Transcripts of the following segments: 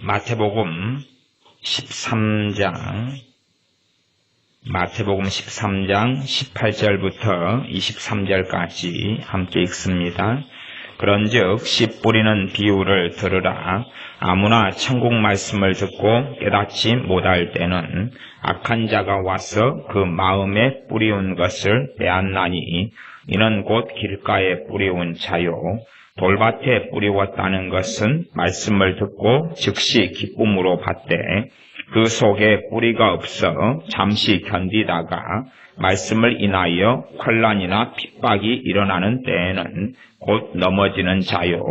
마태복음 13장 18절부터 23절까지 함께 읽습니다. 그런즉 씨 뿌리는 비유를 들으라. 아무나 천국 말씀을 듣고 깨닫지 못할 때는 악한 자가 와서 그 마음에 뿌리운 것을 빼앗나니 이는 곧 길가에 뿌리운 자요 돌밭에 뿌리웠다는 것은 말씀을 듣고 즉시 기쁨으로 받되 그 속에 뿌리가 없어 잠시 견디다가 말씀을 인하여 환난이나 핍박이 일어나는 때에는 곧 넘어지는 자요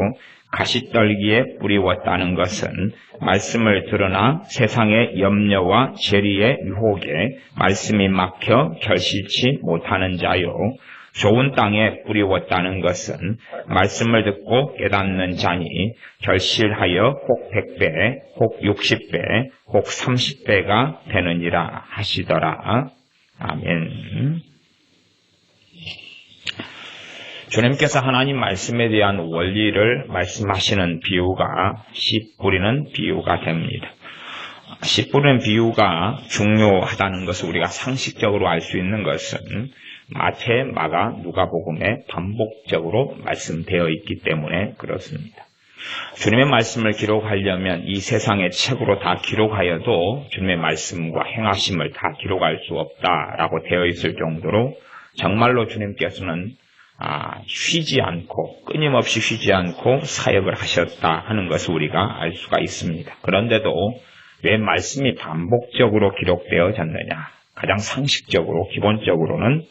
가시떨기에 뿌리웠다는 것은 말씀을 들으나 세상의 염려와 재리의 유혹에 말씀이 막혀 결실치 못하는 자요 좋은 땅에 뿌리웠다는 것은 말씀을 듣고 깨닫는 자니 결실하여 혹 100배, 혹 60배, 혹 30배가 되느니라 하시더라. 아멘. 주님께서 하나님 말씀에 대한 원리를 말씀하시는 비유가 씨 뿌리는 비유가 됩니다. 씨 뿌리는 비유가 중요하다는 것을 우리가 상식적으로 알 수 있는 것은 마태, 마가, 누가복음에 반복적으로 말씀되어 있기 때문에 그렇습니다. 주님의 말씀을 기록하려면 이 세상의 책으로 다 기록하여도 주님의 말씀과 행하심을 다 기록할 수 없다라고 되어 있을 정도로 정말로 주님께서는 쉬지 않고 끊임없이 쉬지 않고 사역을 하셨다 하는 것을 우리가 알 수가 있습니다. 그런데도 왜 말씀이 반복적으로 기록되어졌느냐? 가장 상식적으로 기본적으로는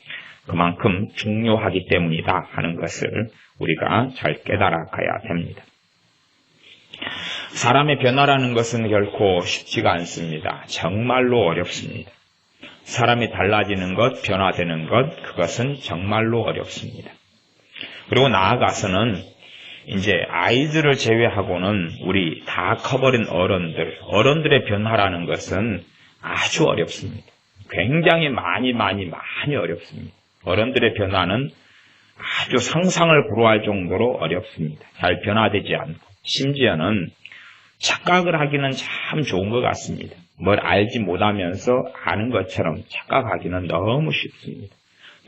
그만큼 중요하기 때문이다 하는 것을 우리가 잘 깨달아 가야 됩니다. 사람의 변화라는 것은 결코 쉽지가 않습니다. 정말로 어렵습니다. 사람이 달라지는 것, 변화되는 것, 그것은 정말로 어렵습니다. 그리고 나아가서는 이제 아이들을 제외하고는 우리 다 커버린 어른들의 변화라는 것은 아주 어렵습니다. 굉장히 많이 어렵습니다. 어른들의 변화는 아주 상상을 불허할 정도로 어렵습니다. 잘 변화되지 않고 심지어는 착각을 하기는 참 좋은 것 같습니다. 뭘 알지 못하면서 아는 것처럼 착각하기는 너무 쉽습니다.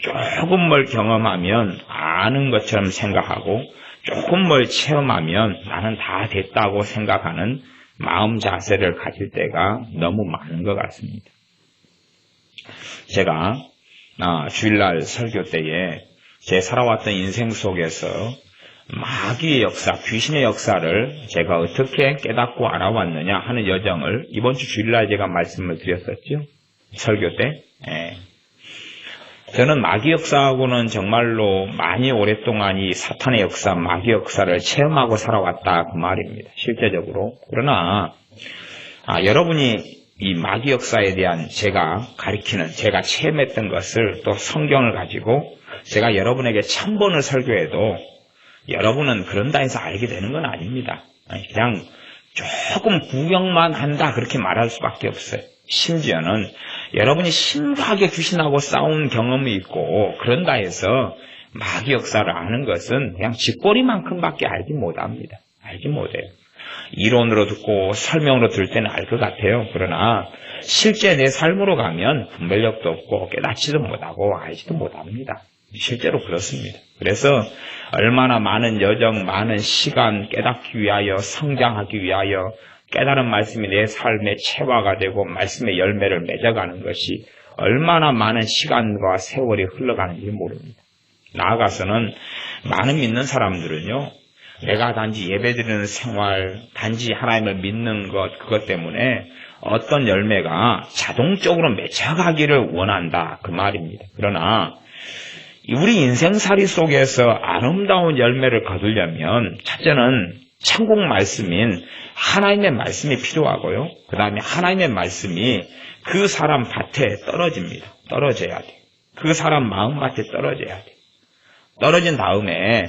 조금 뭘 경험하면 아는 것처럼 생각하고 조금 뭘 체험하면 나는 다 됐다고 생각하는 마음 자세를 가질 때가 너무 많은 것 같습니다. 제가 주일날 설교 때에 제 살아왔던 인생 속에서 마귀의 역사, 귀신의 역사를 제가 어떻게 깨닫고 알아왔느냐 하는 여정을 이번 주 주일날 제가 말씀을 드렸었죠. 설교 때. 저는 마귀 역사하고는 정말로 많이 오랫동안 이 사탄의 역사, 마귀 역사를 체험하고 살아왔다 그 말입니다. 실제적으로. 그러나 여러분이 이 마귀 역사에 대한 제가 가리키는, 제가 체험했던 것을 또 성경을 가지고 제가 여러분에게 1000번을 설교해도 여러분은 그런다 해서 알게 되는 건 아닙니다. 그냥 조금 구경만 한다 그렇게 말할 수밖에 없어요. 심지어는 여러분이 심하게 귀신하고 싸운 경험이 있고 그런다 해서 마귀 역사를 아는 것은 그냥 쥐꼬리만큼밖에 알지 못합니다. 알지 못해요. 이론으로 듣고 설명으로 들을 때는 알 것 같아요. 그러나 실제 내 삶으로 가면 분별력도 없고 깨닫지도 못하고 알지도 못합니다. 실제로 그렇습니다. 그래서 얼마나 많은 여정, 많은 시간 깨닫기 위하여 성장하기 위하여 깨달은 말씀이 내 삶의 체화가 되고 말씀의 열매를 맺어가는 것이 얼마나 많은 시간과 세월이 흘러가는지 모릅니다. 나아가서는 많은 믿는 사람들은요. 내가 단지 예배드리는 생활, 단지 하나님을 믿는 것, 그것 때문에 어떤 열매가 자동적으로 맺혀가기를 원한다 그 말입니다. 그러나 우리 인생살이 속에서 아름다운 열매를 거두려면 첫째는 천국 말씀인 하나님의 말씀이 필요하고요. 그 다음에 하나님의 말씀이 그 사람 밭에 떨어집니다. 떨어져야 돼. 그 사람 마음밭에 떨어져야 돼. 떨어진 다음에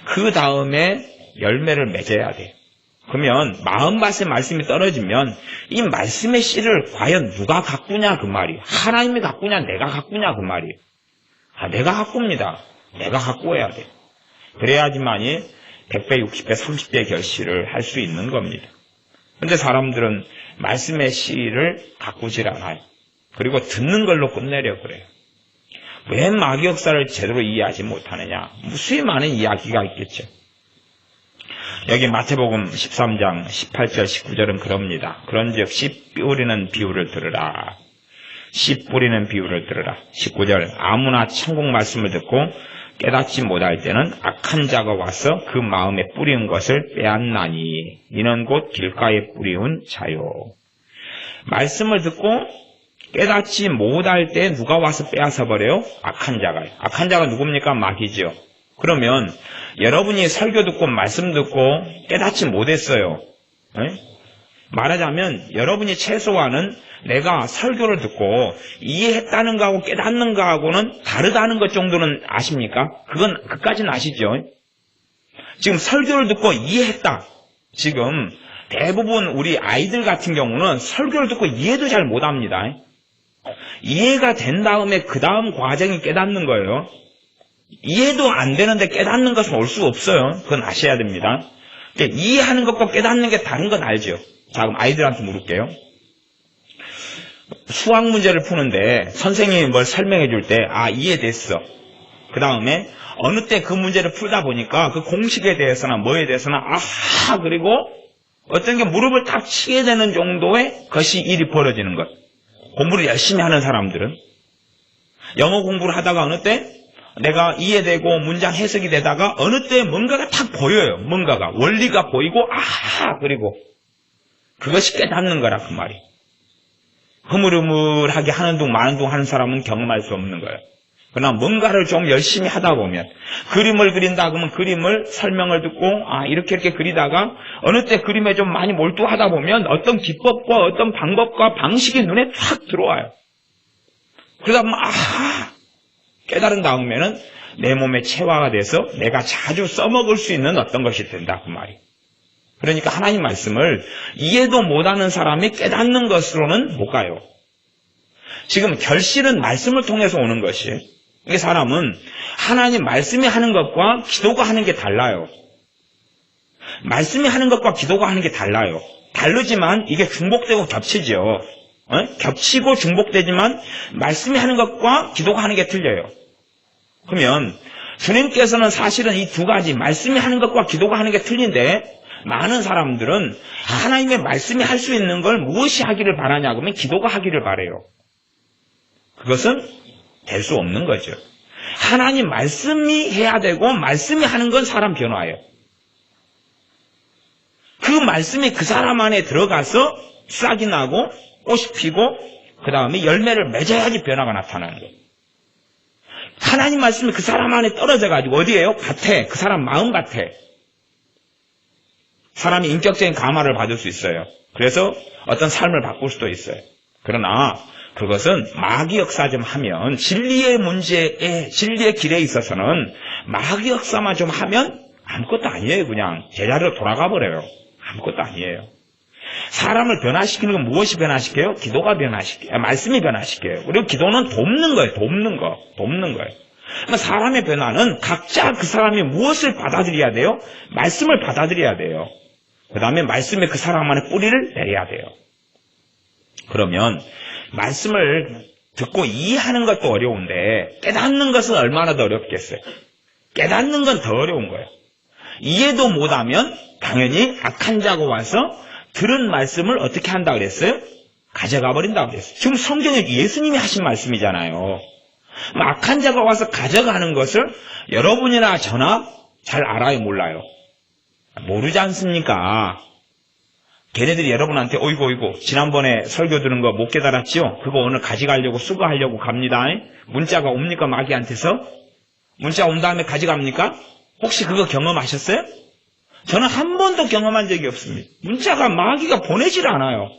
그 다음에 열매를 맺어야 돼요. 그러면 마음밭에 말씀이 떨어지면 이 말씀의 씨를 과연 누가 가꾸냐 그 말이에요. 하나님이 가꾸냐 내가 가꾸냐 그 말이에요. 내가 가꿉니다. 내가 가꾸어야 돼요. 그래야지만이 100배, 60배, 30배 결실을 할 수 있는 겁니다. 근데 사람들은 말씀의 시를 가꾸질 않아요. 그리고 듣는 걸로 끝내려 그래요. 왜 마귀 역사를 제대로 이해하지 못하느냐? 무수히 많은 이야기가 있겠죠. 여기 마태복음 13장 18절 19절은 그럽니다. 그런즉 씨 뿌리는 비유를 들으라. 씨 뿌리는 비유를 들으라. 19절 아무나 천국 말씀을 듣고 깨닫지 못할 때는 악한 자가 와서 그 마음에 뿌리운 것을 빼앗나니 이는 곧 길가에 뿌리운 자요. 말씀을 듣고 깨닫지 못할 때 누가 와서 빼앗아 버려요? 악한 자가요. 악한 자가 누굽니까? 마귀죠. 그러면 여러분이 설교 듣고 말씀 듣고 깨닫지 못했어요. 말하자면 여러분이 최소한은 내가 설교를 듣고 이해했다는 거하고 깨닫는 거하고는 다르다는 것 정도는 아십니까? 그까지는 아시죠? 지금 설교를 듣고 이해했다. 지금 대부분 우리 아이들 같은 경우는 설교를 듣고 이해도 잘 못합니다. 이해가 된 다음에 그 다음 과정이 깨닫는 거예요. 이해도 안 되는데 깨닫는 것은 올 수 없어요. 그건 아셔야 됩니다. 이해하는 것과 깨닫는 게 다른 건 알죠. 자, 그럼 아이들한테 물을게요. 수학 문제를 푸는데 선생님이 뭘 설명해 줄 때 이해됐어. 그 다음에 어느 때 그 문제를 풀다 보니까 그 공식에 대해서나 뭐에 대해서나 그리고 어떤 게 무릎을 딱 치게 되는 정도의 것이 일이 벌어지는 것. 공부를 열심히 하는 사람들은 영어 공부를 하다가 어느 때 내가 이해되고 문장 해석이 되다가 어느 때 뭔가가 딱 보여요. 뭔가가 원리가 보이고 그리고 그것이 깨닫는 거라 그 말이. 흐물흐물하게 하는 둥 마는 둥 하는 사람은 경험할 수 없는 거예요. 그러나 뭔가를 좀 열심히 하다 보면 그림을 그린다 그러면 그림을 설명을 듣고 이렇게 그리다가 어느 때 그림에 좀 많이 몰두하다 보면 어떤 기법과 어떤 방법과 방식이 눈에 탁 들어와요. 그러다 보면 깨달은 다음에는 내 몸에 체화가 돼서 내가 자주 써먹을 수 있는 어떤 것이 된다 그 말이. 그러니까 하나님 말씀을 이해도 못하는 사람이 깨닫는 것으로는 못 가요. 지금 결실은 말씀을 통해서 오는 것이에요. 이 사람은 하나님 말씀이 하는 것과 기도가 하는 게 달라요. 말씀이 하는 것과 기도가 하는 게 달라요. 다르지만 이게 중복되고 겹치죠. 겹치고 중복되지만 말씀이 하는 것과 기도가 하는 게 틀려요. 그러면 주님께서는 사실은 이 두 가지 말씀이 하는 것과 기도가 하는 게 틀린데 많은 사람들은 하나님의 말씀이 할 수 있는 걸 무엇이 하기를 바라냐 그러면 기도가 하기를 바래요. 그것은 될 수 없는 거죠. 하나님 말씀이 해야 되고 말씀이 하는 건 사람 변화예요. 그 말씀이 그 사람 안에 들어가서 싹이 나고 꽃이 피고 그 다음에 열매를 맺어야지 변화가 나타나는 거예요. 하나님 말씀이 그 사람 안에 떨어져가지고 어디에요? 밭에, 그 사람 마음 밭에. 사람이 인격적인 감화를 받을 수 있어요. 그래서 어떤 삶을 바꿀 수도 있어요. 그러나 그것은 마귀 역사 좀 하면 진리의 문제에 진리의 길에 있어서는 마귀 역사만 좀 하면 아무것도 아니에요. 그냥 제자리로 돌아가 버려요. 아무것도 아니에요. 사람을 변화시키는 건 무엇이 변화시켜요? 기도가 변화시켜요. 말씀이 변화시켜요. 그리고 기도는 돕는 거예요. 돕는 거예요. 그러니까 사람의 변화는 각자 그 사람이 무엇을 받아들여야 돼요? 말씀을 받아들여야 돼요. 그 다음에 말씀에 그 사람 안에 뿌리를 내려야 돼요. 그러면 말씀을 듣고 이해하는 것도 어려운데 깨닫는 것은 얼마나 더 어렵겠어요? 깨닫는 건 더 어려운 거예요. 이해도 못하면 당연히 악한 자가 와서 들은 말씀을 어떻게 한다 그랬어요? 가져가 버린다고 그랬어요. 지금 성경에 예수님이 하신 말씀이잖아요. 악한 자가 와서 가져가는 것을 여러분이나 저나 잘 알아요, 몰라요? 모르지 않습니까? 걔네들이 여러분한테 어이구 지난번에 설교 들은 거 못 깨달았지요? 그거 오늘 가져가려고 수거하려고 갑니다. 문자가 옵니까? 마귀한테서? 문자 온 다음에 가져갑니까? 혹시 그거 경험하셨어요? 저는 한 번도 경험한 적이 없습니다. 문자가 마귀가 보내질 않아요.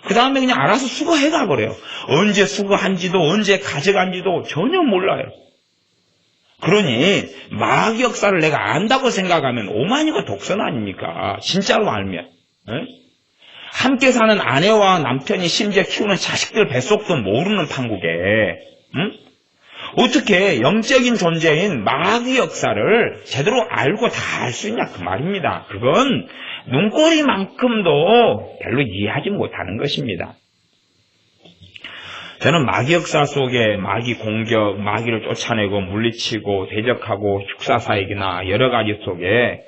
그 다음에 그냥 알아서 수거해가 버려요. 언제 수거한지도 언제 가져간지도 전혀 몰라요. 그러니 마귀 역사를 내가 안다고 생각하면 오만이고 독선 아닙니까? 진짜로 알면. 함께 사는 아내와 남편이 심지어 키우는 자식들 뱃속도 모르는 판국에 어떻게 영적인 존재인 마귀 역사를 제대로 알고 다 알 수 있냐 그 말입니다. 그건 눈꼬리만큼도 별로 이해하지 못하는 것입니다. 저는 마귀 역사 속에 마귀 공격, 마귀를 쫓아내고 물리치고 대적하고 흉사사역이나 여러 가지 속에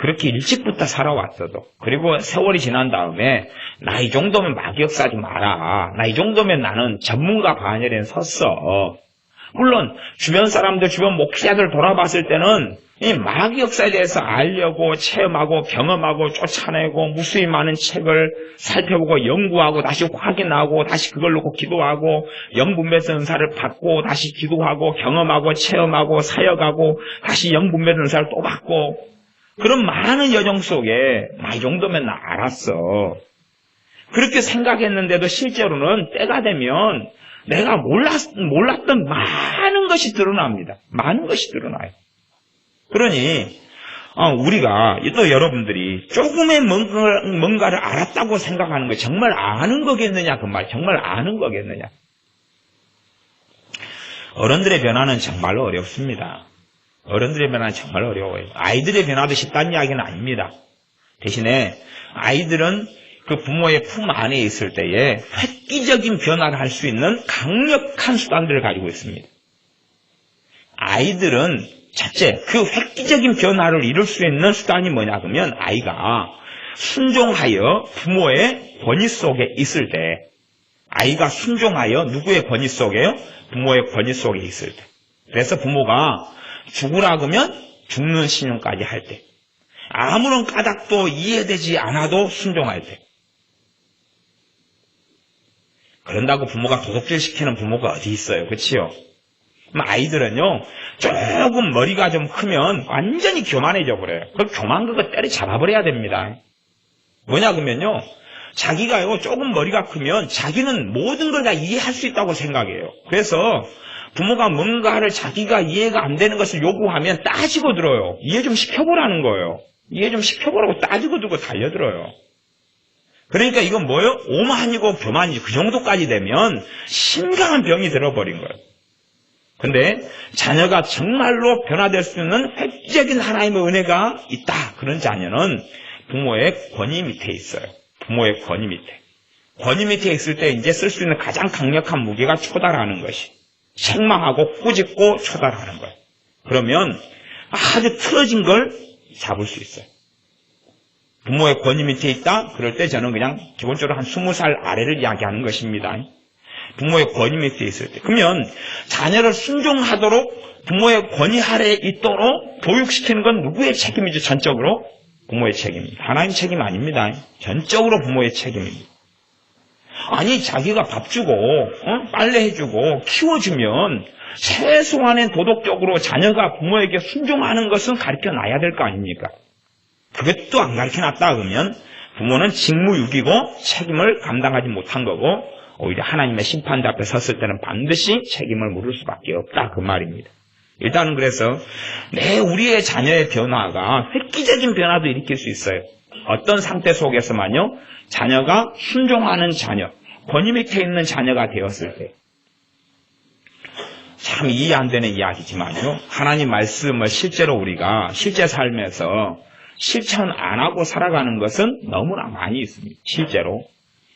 그렇게 일찍부터 살아왔어도, 그리고 세월이 지난 다음에 나 이 정도면 마귀 역사하지 마라, 나 이 정도면 나는 전문가 반열에 섰어. 물론 주변 사람들, 주변 목회자들 돌아봤을 때는 이 마귀 역사에 대해서 알려고 체험하고 경험하고 쫓아내고 무수히 많은 책을 살펴보고 연구하고 다시 확인하고 다시 그걸 놓고 기도하고 영분별성 은사를 받고 다시 기도하고 경험하고 체험하고 사역하고 다시 영분별성 은사를 또 받고, 그런 많은 여정 속에 나 이 정도면 나 알았어, 그렇게 생각했는데도 실제로는 때가 되면 내가 몰랐던 많은 것이 드러납니다. 많은 것이 드러나요. 그러니 우리가 또 여러분들이 조금의 뭔가를 알았다고 생각하는 거 정말 아는 거겠느냐, 그 말 정말 아는 거겠느냐. 어른들의 변화는 정말로 어렵습니다. 어른들의 변화는 정말 어려워요. 아이들의 변화도 쉽다는 이야기는 아닙니다. 대신에 아이들은 그 부모의 품 안에 있을 때에 획기적인 변화를 할 수 있는 강력한 수단들을 가지고 있습니다. 아이들은 첫째, 그 획기적인 변화를 이룰 수 있는 수단이 뭐냐 그러면, 아이가 순종하여 부모의 권위 속에 있을 때, 아이가 순종하여 누구의 권위 속에요? 부모의 권위 속에 있을 때. 그래서 부모가 죽으라 그러면 죽는 신용까지 할 때, 아무런 까닭도 이해되지 않아도 순종할 때. 그런다고 부모가 도둑질시키는 부모가 어디 있어요, 그치요? 아이들은요, 조금 머리가 좀 크면 완전히 교만해져 버려요. 그 교만 그거 때려잡아버려야 됩니다. 뭐냐 그러면요, 자기가요 조금 머리가 크면 자기는 모든 걸 다 이해할 수 있다고 생각해요. 그래서 부모가 뭔가를 자기가 이해가 안 되는 것을 요구하면 따지고 들어요. 이해 좀 시켜보라는 거예요. 이해 좀 시켜보라고 따지고 두고 달려들어요. 그러니까 이건 뭐예요? 오만이고 교만이지. 그 정도까지 되면 심각한 병이 들어버린 거예요. 근데 자녀가 정말로 변화될 수 있는 획기적인 하나님의 은혜가 있다. 그런 자녀는 부모의 권위 밑에 있어요. 부모의 권위 밑에. 권위 밑에 있을 때 이제 쓸 수 있는 가장 강력한 무기가 초달하는 것이. 책망하고 꾸짖고 초달하는 거예요. 그러면 아주 틀어진 걸 잡을 수 있어요. 부모의 권위 밑에 있다? 그럴 때 저는 그냥 기본적으로 한 20살 아래를 이야기하는 것입니다. 부모의 권위 밑에 있을 때. 그러면 자녀를 순종하도록 부모의 권위 아래에 있도록 교육시키는 건 누구의 책임이죠? 전적으로? 부모의 책임입니다. 하나님 책임 아닙니다. 전적으로 부모의 책임입니다. 아니, 자기가 밥 주고 빨래 해주고 키워주면 최소한의 도덕적으로 자녀가 부모에게 순종하는 것은 가르쳐놔야 될 거 아닙니까? 그것도 안 가르쳐놨다 그러면 부모는 직무유기고 책임을 감당하지 못한 거고, 오히려 하나님의 심판대 앞에 섰을 때는 반드시 책임을 물을 수밖에 없다, 그 말입니다. 일단은 그래서 우리의 자녀의 변화가 획기적인 변화도 일으킬 수 있어요. 어떤 상태 속에서만요, 자녀가 순종하는 자녀, 권위 밑에 있는 자녀가 되었을 때, 참 이해 안 되는 이야기지만요, 하나님 말씀을 실제로 우리가 실제 삶에서 실천 안 하고 살아가는 것은 너무나 많이 있습니다. 실제로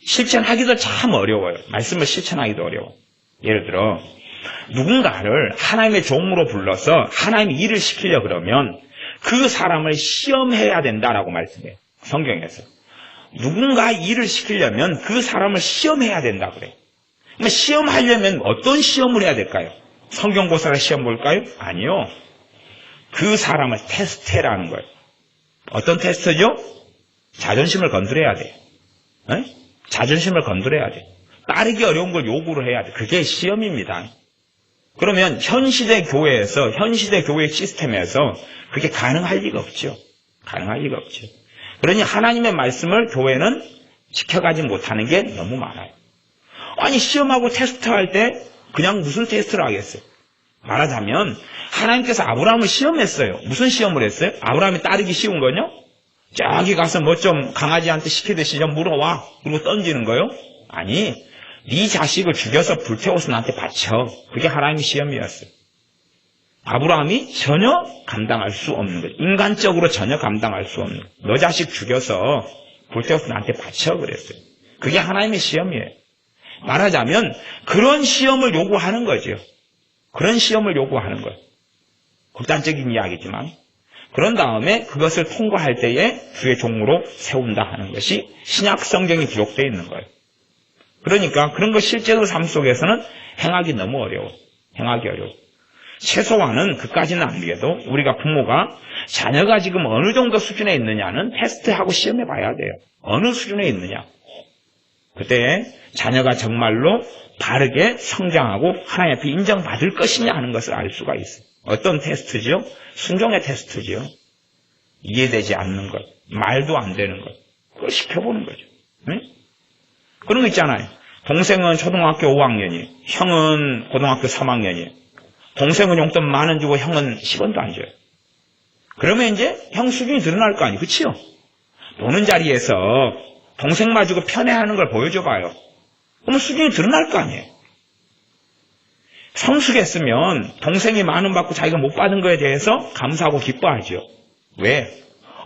실천하기도 참 어려워요. 말씀을 실천하기도 어려워. 예를 들어 누군가를 하나님의 종으로 불러서 하나님의 일을 시키려 그러면 그 사람을 시험해야 된다라고 말씀해요. 성경에서 누군가 일을 시키려면 그 사람을 시험해야 된다 그래요. 그럼 시험하려면 어떤 시험을 해야 될까요? 성경고사를 시험 볼까요? 아니요. 그 사람을 테스트해라는 거예요. 어떤 테스트죠? 자존심을 건드려야 돼요. 에? 자존심을 건드려야 돼요. 따르기 어려운 걸 요구를 해야 돼요. 그게 시험입니다. 그러면 현 시대 교회에서, 현 시대 교회 시스템에서 그게 가능할 리가 없죠. 가능할 리가 없죠. 그러니 하나님의 말씀을 교회는 지켜가지 못하는 게 너무 많아요. 아니, 시험하고 테스트할 때 그냥 무슨 테스트를 하겠어요? 말하자면 하나님께서 아브라함을 시험했어요. 무슨 시험을 했어요? 아브라함이 따르기 쉬운 거요? 저기 가서 뭐 좀 강아지한테 시키듯이 좀 물어와. 그리고 던지는 거요? 아니, 네 자식을 죽여서 불태워서 나한테 바쳐. 그게 하나님의 시험이었어요. 아브라함이 전혀 감당할 수 없는 거죠. 인간적으로 전혀 감당할 수 없는 거죠. 너 자식 죽여서 불태워서 나한테 바쳐 그랬어요. 그게 하나님의 시험이에요. 말하자면 그런 시험을 요구하는 거죠. 그런 시험을 요구하는 거예요. 극단적인 이야기지만 그런 다음에 그것을 통과할 때에 주의 종으로 세운다 하는 것이 신약 성경이 기록되어 있는 거예요. 그러니까 그런 거 실제로 삶 속에서는 행하기 너무 어려워. 행하기 어려워. 최소한은 그까지는 안 되게도 우리가 부모가 자녀가 지금 어느 정도 수준에 있느냐는 테스트하고 시험해 봐야 돼요. 어느 수준에 있느냐. 그때 자녀가 정말로 바르게 성장하고 하나님 앞에 인정받을 것이냐 하는 것을 알 수가 있어요. 어떤 테스트지요? 순종의 테스트지요. 이해되지 않는 것, 말도 안 되는 것, 그걸 시켜보는 거죠. 응? 그런 거 있잖아요. 동생은 초등학교 5학년이에요. 형은 고등학교 3학년이에요. 동생은 용돈 10,000원 주고 형은 10원도 안 줘요. 그러면 이제 형 수준이 드러날 거 아니에요. 그치요? 노는 자리에서 동생 마주고 편애하는 걸 보여줘봐요. 그러면 수준이 드러날 거 아니에요. 성숙했으면 동생이 10,000원 받고 자기가 못 받은 거에 대해서 감사하고 기뻐하죠. 왜?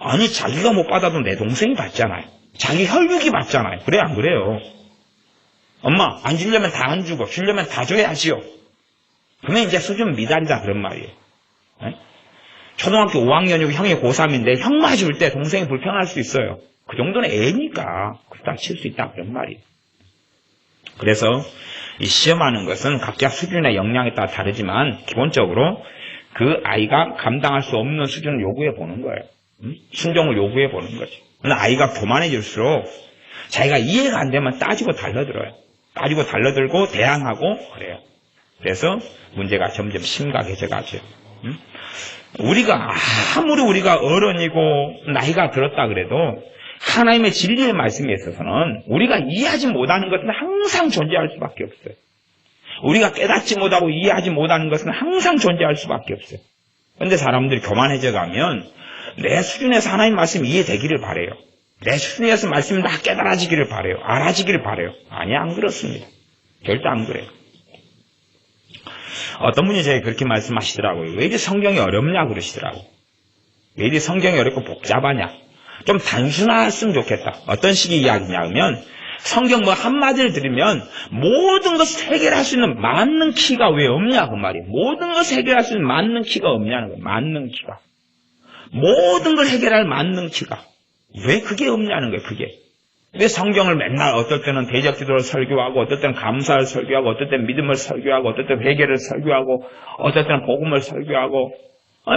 아니 자기가 못 받아도 내 동생이 받잖아요. 자기 혈육이 받잖아요. 그래 안 그래요? 엄마 안 주려면 다 안 주고 주려면 다 줘야지요. 그러면 이제 수준 미달이다 그런 말이에요. 네? 초등학교 5학년이고 형이 고3인데 형 맞을 때 동생이 불평할 수 있어요. 그 정도는 애니까 그렇다 칠 수 있다 그런 말이에요. 그래서 이 시험하는 것은 각자 수준의 역량에 따라 다르지만 기본적으로 그 아이가 감당할 수 없는 수준을 요구해 보는 거예요. 순종을 요구해 보는 거죠. 그러나 아이가 교만해질수록 자기가 이해가 안 되면 따지고 달려들어요. 따지고 달려들고 대항하고 그래요. 그래서 문제가 점점 심각해져 가죠. 아무리 우리가 어른이고 나이가 들었다 그래도 하나님의 진리의 말씀에 있어서는 우리가 이해하지 못하는 것은 항상 존재할 수밖에 없어요. 우리가 깨닫지 못하고 이해하지 못하는 것은 항상 존재할 수밖에 없어요. 그런데 사람들이 교만해져 가면 내 수준에서 하나님 말씀이 이해되기를 바라요. 내 수준에서 말씀이 다 깨달아지기를 바라요. 알아지기를 바라요. 아니, 안 그렇습니다. 절대 안 그래요. 어떤 분이 제게 그렇게 말씀하시더라고요. 왜 이리 성경이 어렵냐 그러시더라고요. 왜 이리 성경이 어렵고 복잡하냐. 좀 단순했으면 좋겠다. 어떤 식의 이야기냐 하면 성경 뭐 한마디를 들으면 모든 것을 해결할 수 있는 맞는 키가 왜 없냐 그 말이에요. 모든 것을 해결할 수 있는 맞는 키가 없냐는 거예요. 맞는 키가. 모든 걸 해결할 맞는 키가. 왜 그게 없냐는 거예요. 그게. 왜 성경을 맨날 어떨 때는 대적기도를 설교하고 어떨 때는 감사를 설교하고 어떨 때는 믿음을 설교하고 어떨 때는 회개를 설교하고 어떨 때는 복음을 설교하고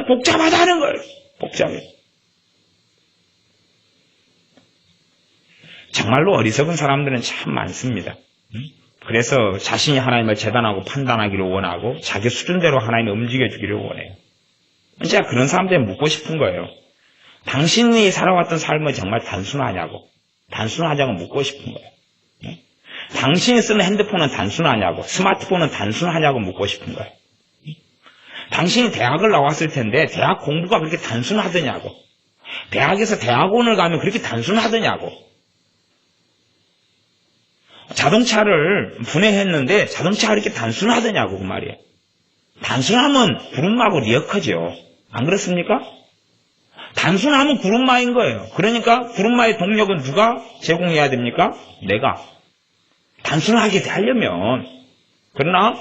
복잡하다는 거예요. 복잡해. 정말로 어리석은 사람들은 참 많습니다. 그래서 자신이 하나님을 재단하고 판단하기를 원하고 자기 수준대로 하나님이 움직여주기를 원해요. 제가 그런 사람들에게 묻고 싶은 거예요. 당신이 살아왔던 삶은 정말 단순하냐고. 단순하냐고 묻고 싶은 거예요. 당신이 쓰는 핸드폰은 단순하냐고. 스마트폰은 단순하냐고 묻고 싶은 거예요. 당신이 대학을 나왔을 텐데 대학 공부가 그렇게 단순하더냐고. 대학에서 대학원을 가면 그렇게 단순하더냐고. 자동차를 분해했는데 자동차가 이렇게 단순하더냐고 그 말이에요. 단순하면 구름마고 리어커죠. 안 그렇습니까? 단순하면 구름마인 거예요. 그러니까 구름마의 동력은 누가 제공해야 됩니까? 내가. 단순하게 하려면. 그러나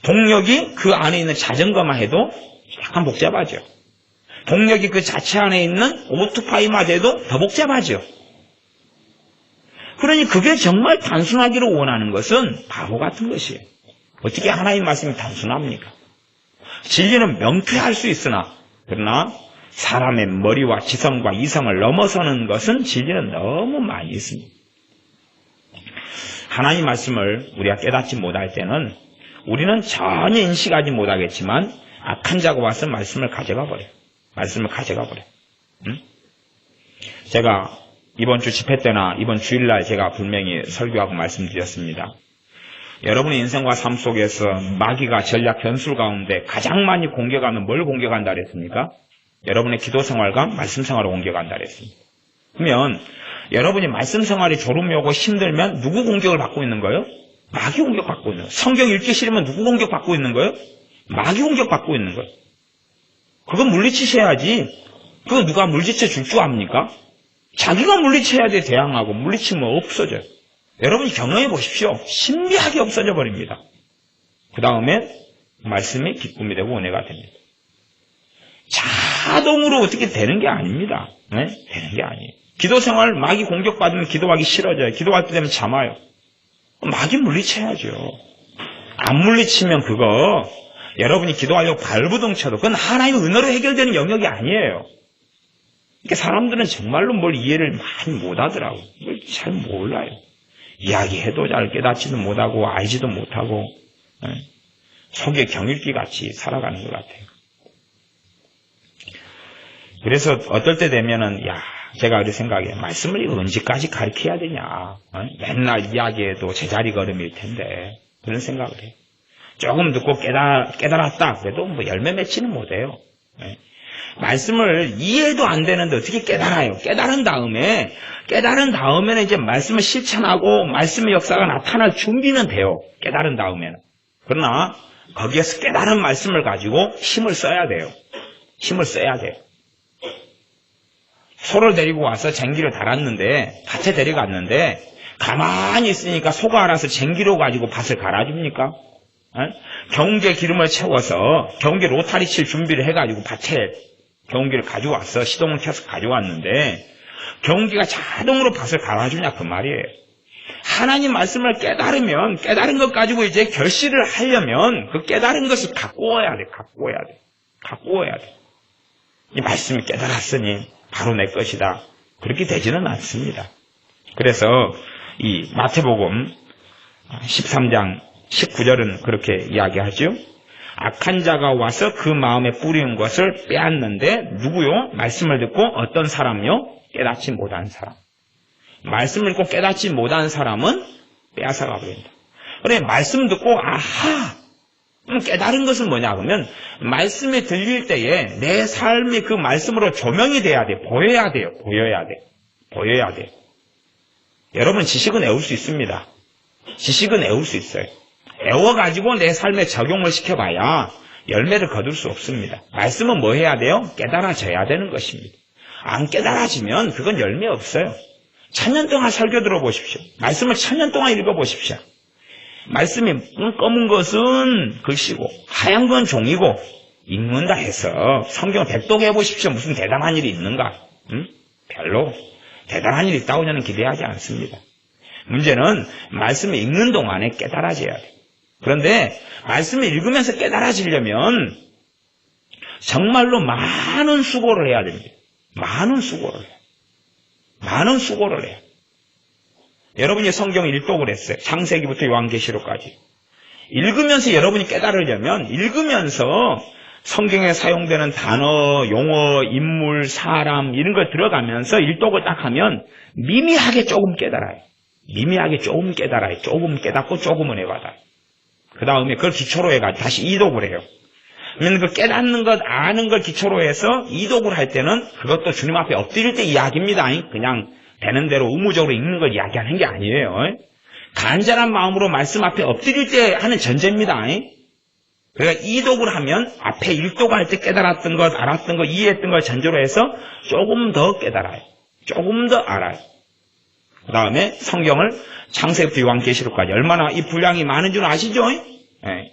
동력이 그 안에 있는 자전거만 해도 약간 복잡하죠. 동력이 그 자체 안에 있는 오토바이만 해도 더 복잡하죠. 그러니 그게 정말 단순하기를 원하는 것은 바보 같은 것이에요. 어떻게 하나님 말씀이 단순합니까? 진리는 명쾌할 수 있으나 그러나 사람의 머리와 지성과 이성을 넘어서는 것은 진리는 너무 많이 있습니다. 하나님 말씀을 우리가 깨닫지 못할 때는 우리는 전혀 인식하지 못하겠지만 악한 자가 와서 말씀을 가져가 버려요. 말씀을 가져가 버려요. 제가 이번 주 집회 때나 이번 주일날 제가 분명히 설교하고 말씀드렸습니다. 여러분의 인생과 삶 속에서 마귀가 전략 변술 가운데 가장 많이 공격하면 뭘 공격한다 그랬습니까? 여러분의 기도 생활과 말씀 생활을 공격한다 그랬습니다. 그러면 여러분이 말씀 생활이 졸음이 오고 힘들면 누구 공격을 받고 있는 거예요? 마귀 공격받고 있는 거예요. 성경 읽기 싫으면 누구 공격받고 있는 거예요? 마귀 공격받고 있는 거예요. 그건 물리치셔야지. 그거 누가 물리쳐 줄 줄 압니까? 자기가 물리쳐야 돼. 대항하고 물리치면 없어져요. 여러분이 경험해 보십시오. 신비하게 없어져 버립니다. 그 다음에 말씀이 기쁨이 되고 은혜가 됩니다. 자동으로 어떻게 되는 게 아닙니다. 네? 되는 게 아니에요. 기도 생활 마귀 공격받으면 기도하기 싫어져요. 기도할 때 되면 잠아요. 마귀 물리쳐야죠. 안 물리치면 그거 여러분이 기도하려고 발부동 쳐도 그건 하나님의 은혜로 해결되는 영역이 아니에요. 그러니까 사람들은 정말로 뭘 이해를 많이 못하더라고요. 잘 몰라요. 이야기해도 잘 깨닫지도 못하고 알지도 못하고 속에 경읽기 같이 살아가는 것 같아요. 그래서 어떨 때 되면은 제가 그렇게 생각해요. 말씀을 이거 언제까지 가르쳐야 되냐. 맨날 이야기해도 제자리 걸음일 텐데 그런 생각을 해요. 조금 듣고 깨달았다 그래도 뭐 열매 맺지는 못해요. 말씀을 이해도 안 되는데 어떻게 깨달아요? 깨달은 다음에는 이제 말씀을 실천하고 말씀의 역사가 나타날 준비는 돼요. 깨달은 다음에는. 그러나 거기에서 깨달은 말씀을 가지고 힘을 써야 돼요. 힘을 써야 돼요. 소를 데리고 와서 쟁기를 달았는데 밭에 데려갔는데 가만히 있으니까 소가 알아서 쟁기로 가지고 밭을 갈아줍니까? 경운기에 기름을 채워서 경운기 로타리 칠 준비를 해가지고 밭에 경운기를 가져왔어. 시동을 켜서 가져왔는데 경운기가 자동으로 밭을 갈아주냐 그 말이에요. 하나님 말씀을 깨달으면 깨달은 것 가지고 이제 결실을 하려면 그 깨달은 것을 갖고 와야 돼. 갖고 와야 돼. 이 말씀을 깨달았으니 바로 내 것이다. 그렇게 되지는 않습니다. 그래서 이 마태복음 13장 19절은 그렇게 이야기하죠. 악한 자가 와서 그 마음에 뿌리는 것을 빼앗는데 누구요? 말씀을 듣고 어떤 사람요? 깨닫지 못한 사람. 말씀을 듣고 깨닫지 못한 사람은 빼앗아가 버린다. 그래 말씀 듣고 아하! 깨달은 것은 뭐냐 그러면 말씀이 들릴 때에 내 삶이 그 말씀으로 조명이 돼야 돼. 보여야 돼요. 보여야 돼. 여러분 지식은 애울 수 있습니다. 지식은 애울 수 있어요. 애워가지고 내 삶에 적용을 시켜봐야 열매를 거둘 수 없습니다. 말씀은 뭐 해야 돼요? 깨달아져야 되는 것입니다. 안 깨달아지면 그건 열매 없어요. 1000년 동안 설교 들어보십시오. 말씀을 1000년 동안 읽어보십시오. 말씀이 검은 것은 글씨고 하얀 건 종이고 읽는다 해서 성경을 백독해 보십시오. 무슨 대단한 일이 있는가? 별로 대단한 일이 있다고 저는 기대하지 않습니다. 문제는 말씀을 읽는 동안에 깨달아져야 돼요. 그런데 말씀을 읽으면서 깨달아지려면 정말로 많은 수고를 해야 됩니다. 많은 수고를 해요. 여러분이 성경을 일독을 했어요. 창세기부터 요한계시록까지. 읽으면서 여러분이 깨달으려면 읽으면서 성경에 사용되는 단어, 용어, 인물, 사람 이런 걸 들어가면서 일독을 딱 하면 미미하게 조금 깨달아요. 조금 깨닫고 조금 은혜 받아요. 그 다음에 그걸 기초로 해가지고 다시 이독을 해요. 그러면 그 깨닫는 것, 아는 걸 기초로 해서 이독을 할 때는 그것도 주님 앞에 엎드릴 때 이야기입니다. 그냥 되는 대로 의무적으로 읽는 걸 이야기하는 게 아니에요. 간절한 마음으로 말씀 앞에 엎드릴 때 하는 전제입니다. 그러니까 이독을 하면 앞에 일독할 때 깨달았던 것, 알았던 것, 이해했던 걸 전제로 해서 조금 더 깨달아요. 조금 더 알아요. 그 다음에 성경을 창세기부터 요한계시록까지 얼마나 이 분량이 많은 줄 아시죠?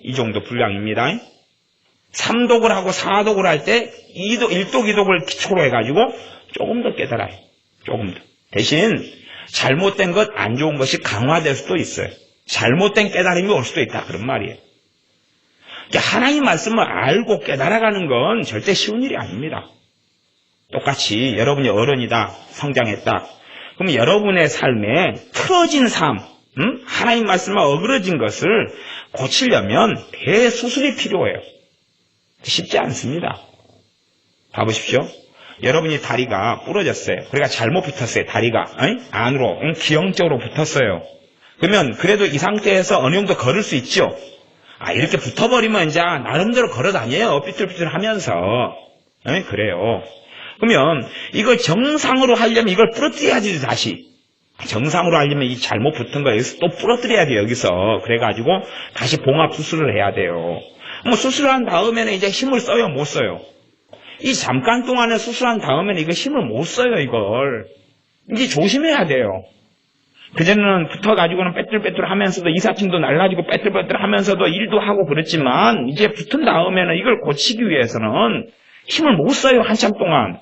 이 정도 분량입니다. 3독을 하고 4독을 할 때 1독, 2독을 기초로 해가지고 조금 더 깨달아요. 조금 더. 대신 잘못된 것, 안 좋은 것이 강화될 수도 있어요. 잘못된 깨달음이 올 수도 있다. 그런 말이에요. 하나님 말씀을 알고 깨달아가는 건 절대 쉬운 일이 아닙니다. 똑같이 여러분이 어른이다, 성장했다. 그럼 여러분의 삶에 틀어진 삶, 하나님 말씀과 어그러진 것을 고치려면 대수술이 필요해요. 쉽지 않습니다. 봐보십시오. 여러분이 다리가 부러졌어요. 그러니까 잘못 붙었어요. 다리가 안으로 기형적으로 붙었어요. 그러면 그래도 이 상태에서 어느 정도 걸을 수 있죠. 이렇게 붙어버리면 이제 나름대로 걸어 다녀요. 삐뚤삐뚤 하면서. 그래요. 그러면 이걸 정상으로 하려면 이걸 부러뜨려야지 다시. 정상으로 하려면 이 잘못 붙은 거 여기서 또 부러뜨려야 돼요. 여기서. 그래가지고 다시 봉합 수술을 해야 돼요. 수술한 다음에는 이제 힘을 써요? 못 써요? 이 잠깐 동안에 수술한 다음에는 이거 힘을 못 써요, 이걸. 이제 조심해야 돼요. 그전에는 붙어가지고는 빼뚤빼뚤 하면서도 이사짐도 날라지고 빼뚤빼뚤 하면서도 일도 하고 그랬지만 이제 붙은 다음에는 이걸 고치기 위해서는 힘을 못 써요, 한참 동안.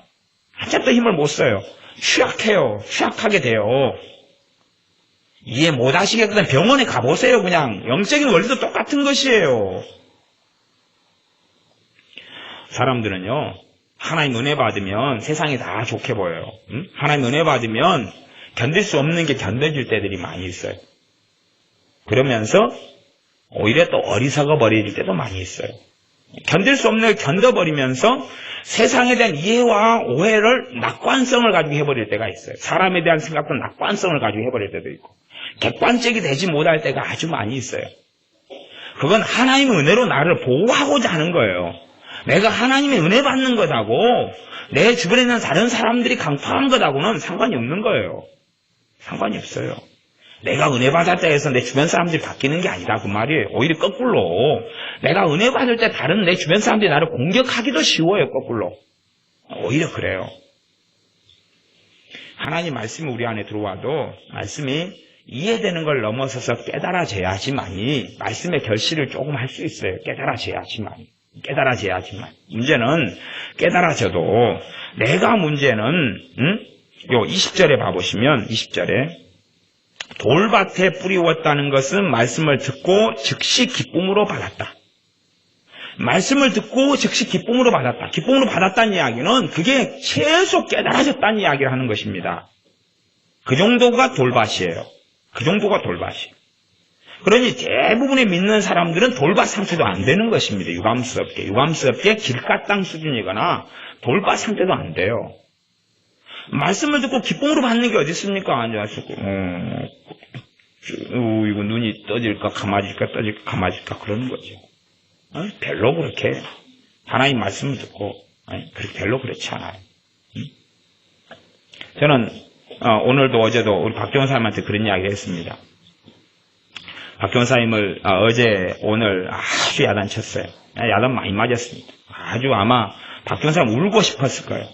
한참 더 힘을 못 써요. 취약해요. 취약하게 돼요. 이해 못 하시겠거든 병원에 가보세요, 그냥. 영적인 원리도 똑같은 것이에요. 사람들은요, 하나님 은혜 받으면 세상이 다 좋게 보여요. 응? 하나님 은혜 받으면 견딜 수 없는 게 견뎌질 때들이 많이 있어요. 그러면서 오히려 또 어리석어 버릴 때도 많이 있어요. 견딜 수 없는 걸 견뎌버리면서 세상에 대한 이해와 오해를 낙관성을 가지고 해버릴 때가 있어요. 사람에 대한 생각도 낙관성을 가지고 해버릴 때도 있고 객관적이 되지 못할 때가 아주 많이 있어요. 그건 하나님의 은혜로 나를 보호하고자 하는 거예요. 내가 하나님의 은혜 받는 것하고 내 주변에 있는 다른 사람들이 강파한 것하고는 상관이 없는 거예요. 상관이 없어요. 내가 은혜 받았다 해서 내 주변 사람들이 바뀌는 게 아니다 그 말이에요. 오히려 거꾸로 내가 은혜 받을 때 다른 내 주변 사람들이 나를 공격하기도 쉬워요. 거꾸로. 오히려 그래요. 하나님 말씀이 우리 안에 들어와도 말씀이 이해되는 걸 넘어서서 깨달아져야지만이 말씀의 결실을 조금 할 수 있어요. 깨달아져야지만. 문제는 깨달아져도 내가 문제는 요 20절에 봐보시면 20절에 돌밭에 뿌리웠다는 것은 말씀을 듣고 즉시 기쁨으로 받았다. 말씀을 듣고 즉시 기쁨으로 받았다. 기쁨으로 받았다는 이야기는 그게 최소 깨달아졌다는 이야기를 하는 것입니다. 그 정도가 돌밭이에요. 그 정도가 돌밭이에요. 그러니 대부분의 믿는 사람들은 돌밭 상태도 안 되는 것입니다. 유감스럽게 길가땅 수준이거나 돌밭 상태도 안 돼요. 말씀을 듣고 기쁨으로 받는 게 어디 있습니까? 앉아서 이거 눈이 떠질까 감아질까 그러는 거죠. 별로 그렇게 하나님 말씀을 듣고 별로 그렇지 않아요. 저는 오늘도 어제도 우리 박종사님한테 그런 이야기를 했습니다. 박종사님을 어제 오늘 아주 야단쳤어요. 야단 많이 맞았습니다. 아주 아마 박종사님 울고 싶었을 거예요.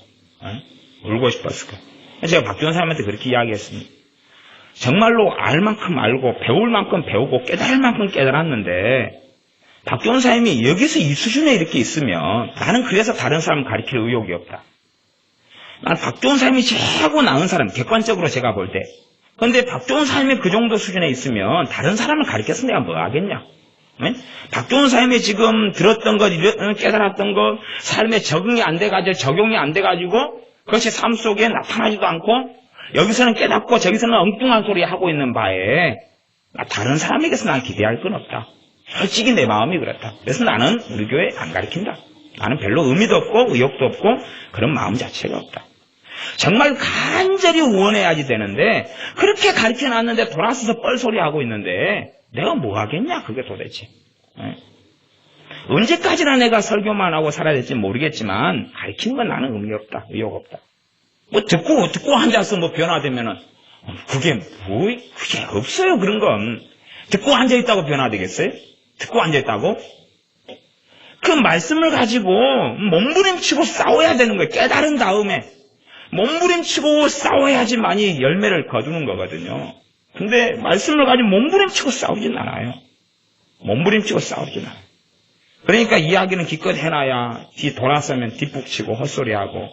울고 싶었을 거예요. 제가 박종사님한테 그렇게 이야기했습니다. 정말로 알 만큼 알고 배울 만큼 배우고 깨달을 만큼 깨달았는데 박종사님이 여기서 이 수준에 이렇게 있으면 나는 그래서 다른 사람 가르칠 의욕이 없다. 난 박종사님이 최고 나은 사람, 객관적으로 제가 볼 때. 그런데 박종사님이 그 정도 수준에 있으면 다른 사람을 가르쳐서 내가 뭐 하겠냐. 박종사님이 지금 들었던 것, 깨달았던 것, 삶에 적용이 안 돼가지고 그것이 삶 속에 나타나지도 않고 여기서는 깨닫고 저기서는 엉뚱한 소리 하고 있는 바에 다른 사람에게서 난 기대할 건 없다. 솔직히 내 마음이 그렇다. 그래서 나는 우리 교회 안 가르친다. 나는 별로 의미도 없고 의욕도 없고 그런 마음 자체가 없다. 정말 간절히 원해야지 되는데 그렇게 가르쳐놨는데 돌아서서 뻘소리하고 있는데 내가 뭐 하겠냐 그게 도대체. 언제까지나 내가 설교만 하고 살아야 될지 모르겠지만 가르치는 건 나는 의미 없다. 의욕 없다. 뭐 듣고 앉아서 뭐 변화되면은 그게 없어요. 그런 건. 듣고 앉아있다고 변화되겠어요? 듣고 앉아있다고? 그 말씀을 가지고 몸부림치고 싸워야 되는 거예요. 깨달은 다음에 몸부림치고 싸워야지만이 열매를 거두는 거거든요. 근데 말씀을 가지고 몸부림치고 싸우진 않아요. 그러니까 이야기는 기껏 해놔야 뒤 돌아서면 뒷북치고 헛소리하고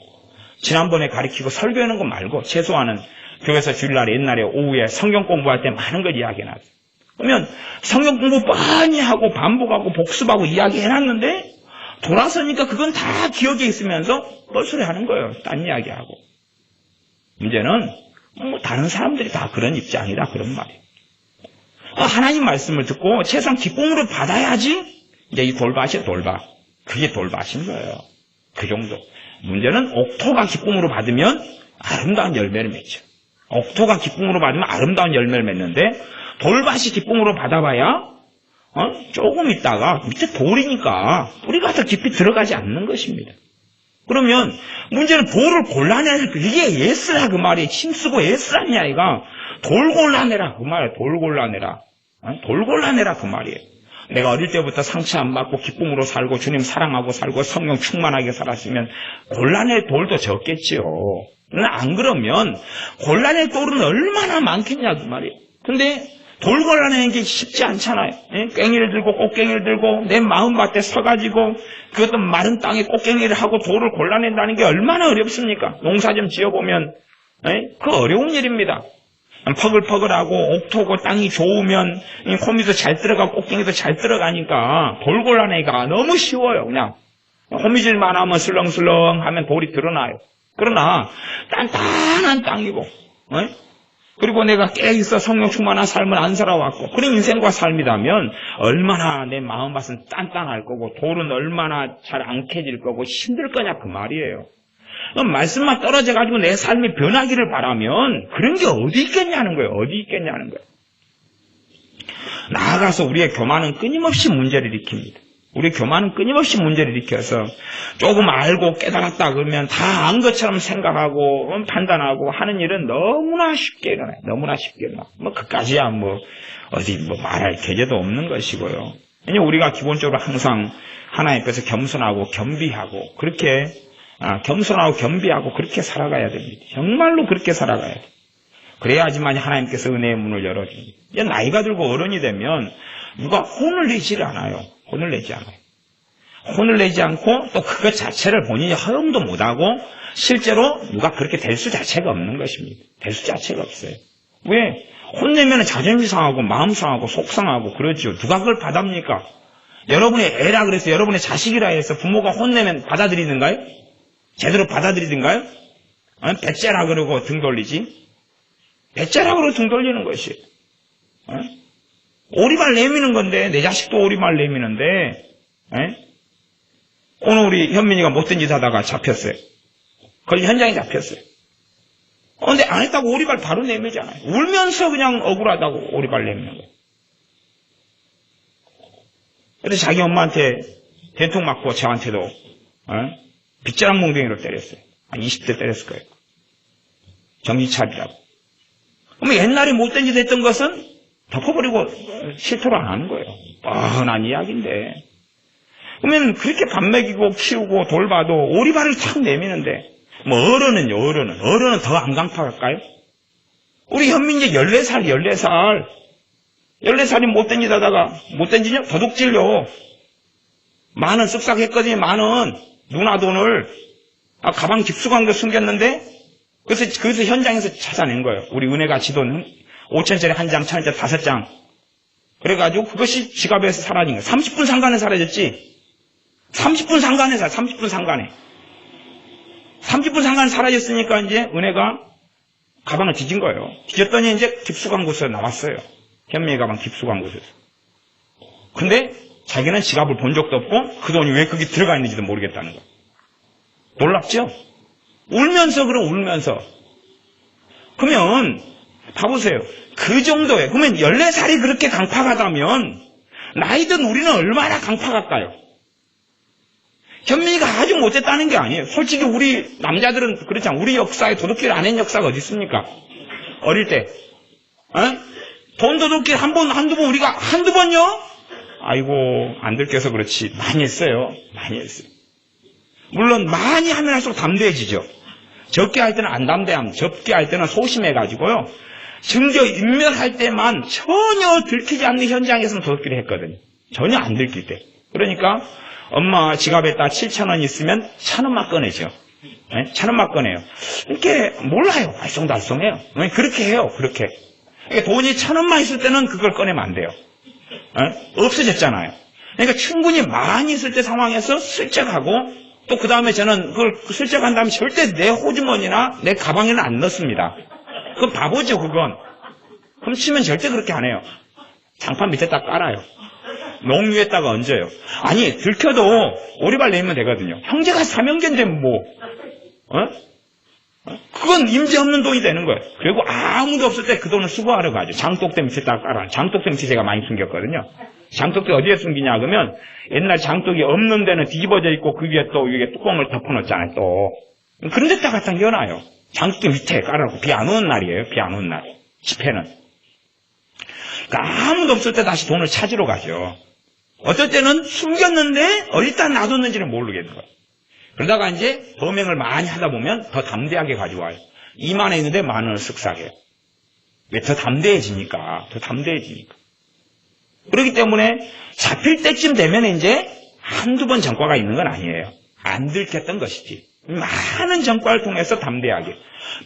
지난번에 가르치고 설교하는 거 말고 최소한은 교회에서 주일날 옛날에 오후에 성경 공부할 때 많은 걸 이야기해놨어요. 그러면 성경 공부 많이 하고 반복하고 복습하고 이야기해놨는데 돌아서니까 그건 다 기억에 있으면서 뻘소리 하는 거예요. 딴 이야기하고. 문제는 뭐 다른 사람들이 다 그런 입장이다 그런 말이에요. 하나님 말씀을 듣고 최소한 기쁨으로 받아야지 이제 이 돌밭이에요. 돌밭. 그게 돌밭인 거예요. 그 정도. 문제는 옥토가 기쁨으로 받으면 아름다운 열매를 맺죠. 옥토가 기쁨으로 받으면 아름다운 열매를 맺는데 돌밭이 기쁨으로 받아봐야 조금 있다가 밑에 돌이니까 뿌리가 더 깊이 들어가지 않는 것입니다. 그러면 문제는 돌을 골라내라. 이게 예스라 그 말이에요. 힘쓰고 예스라니 아이가 돌 골라내라 그 말이에요. 돌 골라내라 그 말이에요. 내가 어릴 때부터 상처 안 받고 기쁨으로 살고 주님 사랑하고 살고 성령 충만하게 살았으면 곤란의 돌도 적겠지요. 그러나 안 그러면 곤란의 돌은 얼마나 많겠냐 그 말이에요. 근데 돌 골라내는 게 쉽지 않잖아요. 예? 괭이를 들고 꽃갱이를 들고 내 마음밭에 서가지고 그것도 마른 땅에 꽃갱이를 하고 돌을 골라낸다는 게 얼마나 어렵습니까? 농사 좀 지어보면 그 어려운 일입니다. 퍼글퍼글하고 옥토고 땅이 좋으면 호미도 잘 들어가고 꽃갱이도 잘 들어가니까 돌 골라내기가 너무 쉬워요. 그냥 호미질만 하면 슬렁슬렁 하면 돌이 드러나요. 그러나 단단한 땅이고 그리고 내가 깨있어 성령 충만한 삶을 안 살아왔고 그런 인생과 삶이라면 얼마나 내 마음밭은 단단할 거고 돌은 얼마나 잘 안 캐질 거고 힘들 거냐 그 말이에요. 말씀만 떨어져가지고 내 삶이 변하기를 바라면 그런 게 어디 있겠냐는 거예요. 어디 있겠냐는 거예요. 나아가서 우리의 교만은 끊임없이 문제를 일으킵니다. 우리 교만은 끊임없이 문제를 일으켜서 조금 알고 깨달았다 그러면 다 안 것처럼 생각하고 판단하고 하는 일은 너무나 쉽게 일어나요. 너무나 쉽게 일어나요. 그까지야 어디 말할 계제도 없는 것이고요. 왜냐면 우리가 기본적으로 항상 하나님 앞에서 겸손하고 겸비하고 그렇게 겸손하고 겸비하고 그렇게 살아가야 됩니다. 정말로 그렇게 살아가야 돼요. 그래야지만 하나님께서 은혜의 문을 열어줍니다. 나이가 들고 어른이 되면 누가 혼을 내지를 않아요. 혼을 내지 않아요. 혼을 내지 않고 또 그것 자체를 본인이 허용도 못하고 실제로 누가 그렇게 될 수 자체가 없는 것입니다. 될 수 자체가 없어요. 왜? 혼내면 자존심 상하고 마음 상하고 속 상하고 그러죠. 누가 그걸 받아합니까? 여러분의 애라 그래서 여러분의 자식이라 해서 부모가 혼내면 받아들이는가요? 제대로 받아들이든가요? 배째라 그러고 등 돌리지? 배째라 그러고 등 돌리는 것이 오리발 내미는 건데 내 자식도 오리발 내미는데 오늘 우리 현민이가 못된 짓 하다가 잡혔어요. 거기 현장에 잡혔어요. 근데 안 했다고 오리발 바로 내밀잖아요. 울면서 그냥 억울하다고 오리발 내미는 거예요. 그래서 자기 엄마한테 대통 맞고 저한테도 빗자락 몽둥이로 때렸어요. 한 20대 때렸을 거예요. 정신 차리라고. 그러면 옛날에 못된 짓 했던 것은 덮어버리고 실토를 안 하는 거예요. 뻔한 이야기인데. 그러면 그렇게 밥 먹이고 키우고 돌봐도 오리발을 탁 내미는데 어른은 더 안 강팍할까요? 우리 현민이 14살이 못된 짓 하다가 못된 짓이요? 도둑질요. 만원 쓱싹했거든요. 만원 누나 돈을 가방 깊숙한 거 숨겼는데 그래서 현장에서 찾아낸 거예요. 우리 은혜가 지돈 5천짜리 한 장, 1,000원짜리 5장. 그래가지고 그것이 지갑에서 사라진 거예요. 30분 상간에 사라졌지. 30분 상간에 30분 상간에 사라졌으니까 이제 은혜가 가방을 뒤진 거예요. 뒤졌더니 이제 깊숙한 곳에서 나왔어요. 현미의 가방 깊숙한 곳에서. 근데 자기는 지갑을 본 적도 없고 그 돈이 왜 거기 들어가 있는지도 모르겠다는 거예요. 놀랍죠? 울면서. 그러면 봐보세요. 그 정도에 그러면 14살이 그렇게 강팍하다면 나이든 우리는 얼마나 강팍할까요? 현민이가 아주 못했다는 게 아니에요. 솔직히 우리 남자들은 그렇잖아요. 우리 역사에 도둑질 안 한 역사가 어디 있습니까? 어릴 때 돈 도둑질 한두 번 우리가 한두 번요? 아이고 안 들켜서 그렇지 많이 했어요. 물론 많이 하면 할수록 담대해지죠. 적게 할 때는 안 담대함, 적게 할 때는 소심해가지고요. 증거 인멸할 때만 전혀 들키지 않는 현장에서는 도둑질을 했거든요. 전혀 안 들킬 때. 그러니까 엄마 지갑에다 7,000원 있으면 1,000원만 꺼내죠. 1,000원만 꺼내요. 이렇게 몰라요. 알쏭달쏭해요. 그렇게 해요. 그렇게. 그러니까 돈이 1,000원만 있을 때는 그걸 꺼내면 안 돼요. 없어졌잖아요. 그러니까 충분히 많이 있을 때 상황에서 슬쩍 하고 또 그 다음에 저는 그걸 슬쩍 한 다음에 절대 내 호주머니나 내 가방에는 안 넣습니다. 그건 바보죠, 그건. 훔치면 절대 그렇게 안 해요. 장판 밑에다 깔아요. 농유에다가 얹어요. 아니, 들켜도 오리발 내면 되거든요. 형제가 사명견인데 뭐, 그건 임재 없는 돈이 되는 거예요. 그리고 아무도 없을 때 그 돈을 수거하러 가죠. 장독대 밑에다가 깔아요. 장독대 밑에 제가 많이 숨겼거든요. 장독대 어디에 숨기냐 그러면 옛날 장독이 없는 데는 뒤집어져 있고 그 위에 또 이게 뚜껑을 덮어놓잖아요. 또 그런 데다가 갖다 껴놔요. 장독대 밑에 깔아놓고 비 안 오는 날이에요. 비 안 오는 날 집회는. 그러니까 아무도 없을 때 다시 돈을 찾으러 가죠. 어떨 때는 숨겼는데 어디다 놔뒀는지는 모르겠는 거예요. 그러다가 이제 범행을 많이 하다 보면 더 담대하게 가져와요. 2만 원 있는데 10,000원을 쓱 사게요. 왜? 더 담대해지니까. 그렇기 때문에 잡힐 때쯤 되면 이제 한두 번 전과가 있는 건 아니에요. 안 들켰던 것이지. 많은 전과를 통해서 담대하게.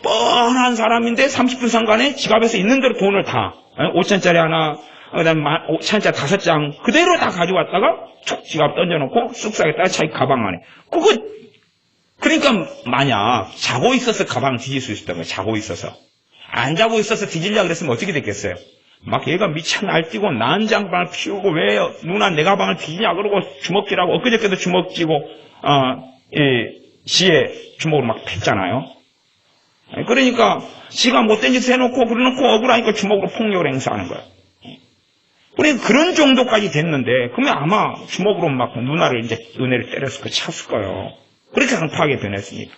뻔한 사람인데 30분 상간에 지갑에서 있는 대로 돈을 다 5천짜리 하나, 그 다음에 5천짜리 5장 그대로 다 가져왔다가 툭 지갑 던져놓고 쑥싸겠다가 자기 가방 안에. 그러니까 만약 자고 있어서 가방을 뒤질 수 있었던 거예요. 자고 있어서. 안 자고 있어서 뒤질려고 그랬으면 어떻게 됐겠어요? 막 얘가 미쳐 날뛰고 난장판을 피우고 왜 누나 내 가방을 뒤지냐 그러고 주먹질하고 엊그저께도 주먹쥐고 지에 주먹으로 막 팼잖아요. 그러니까 지가 못된 짓 해놓고 그러놓고 억울하니까 주먹으로 폭력을 행사하는 거예요. 그러니까 그런 정도까지 됐는데 그러면 아마 주먹으로 막 누나를 이제 은혜를 때렸을 거 찼을 거예요. 그렇게 강팍하게 변했으니까.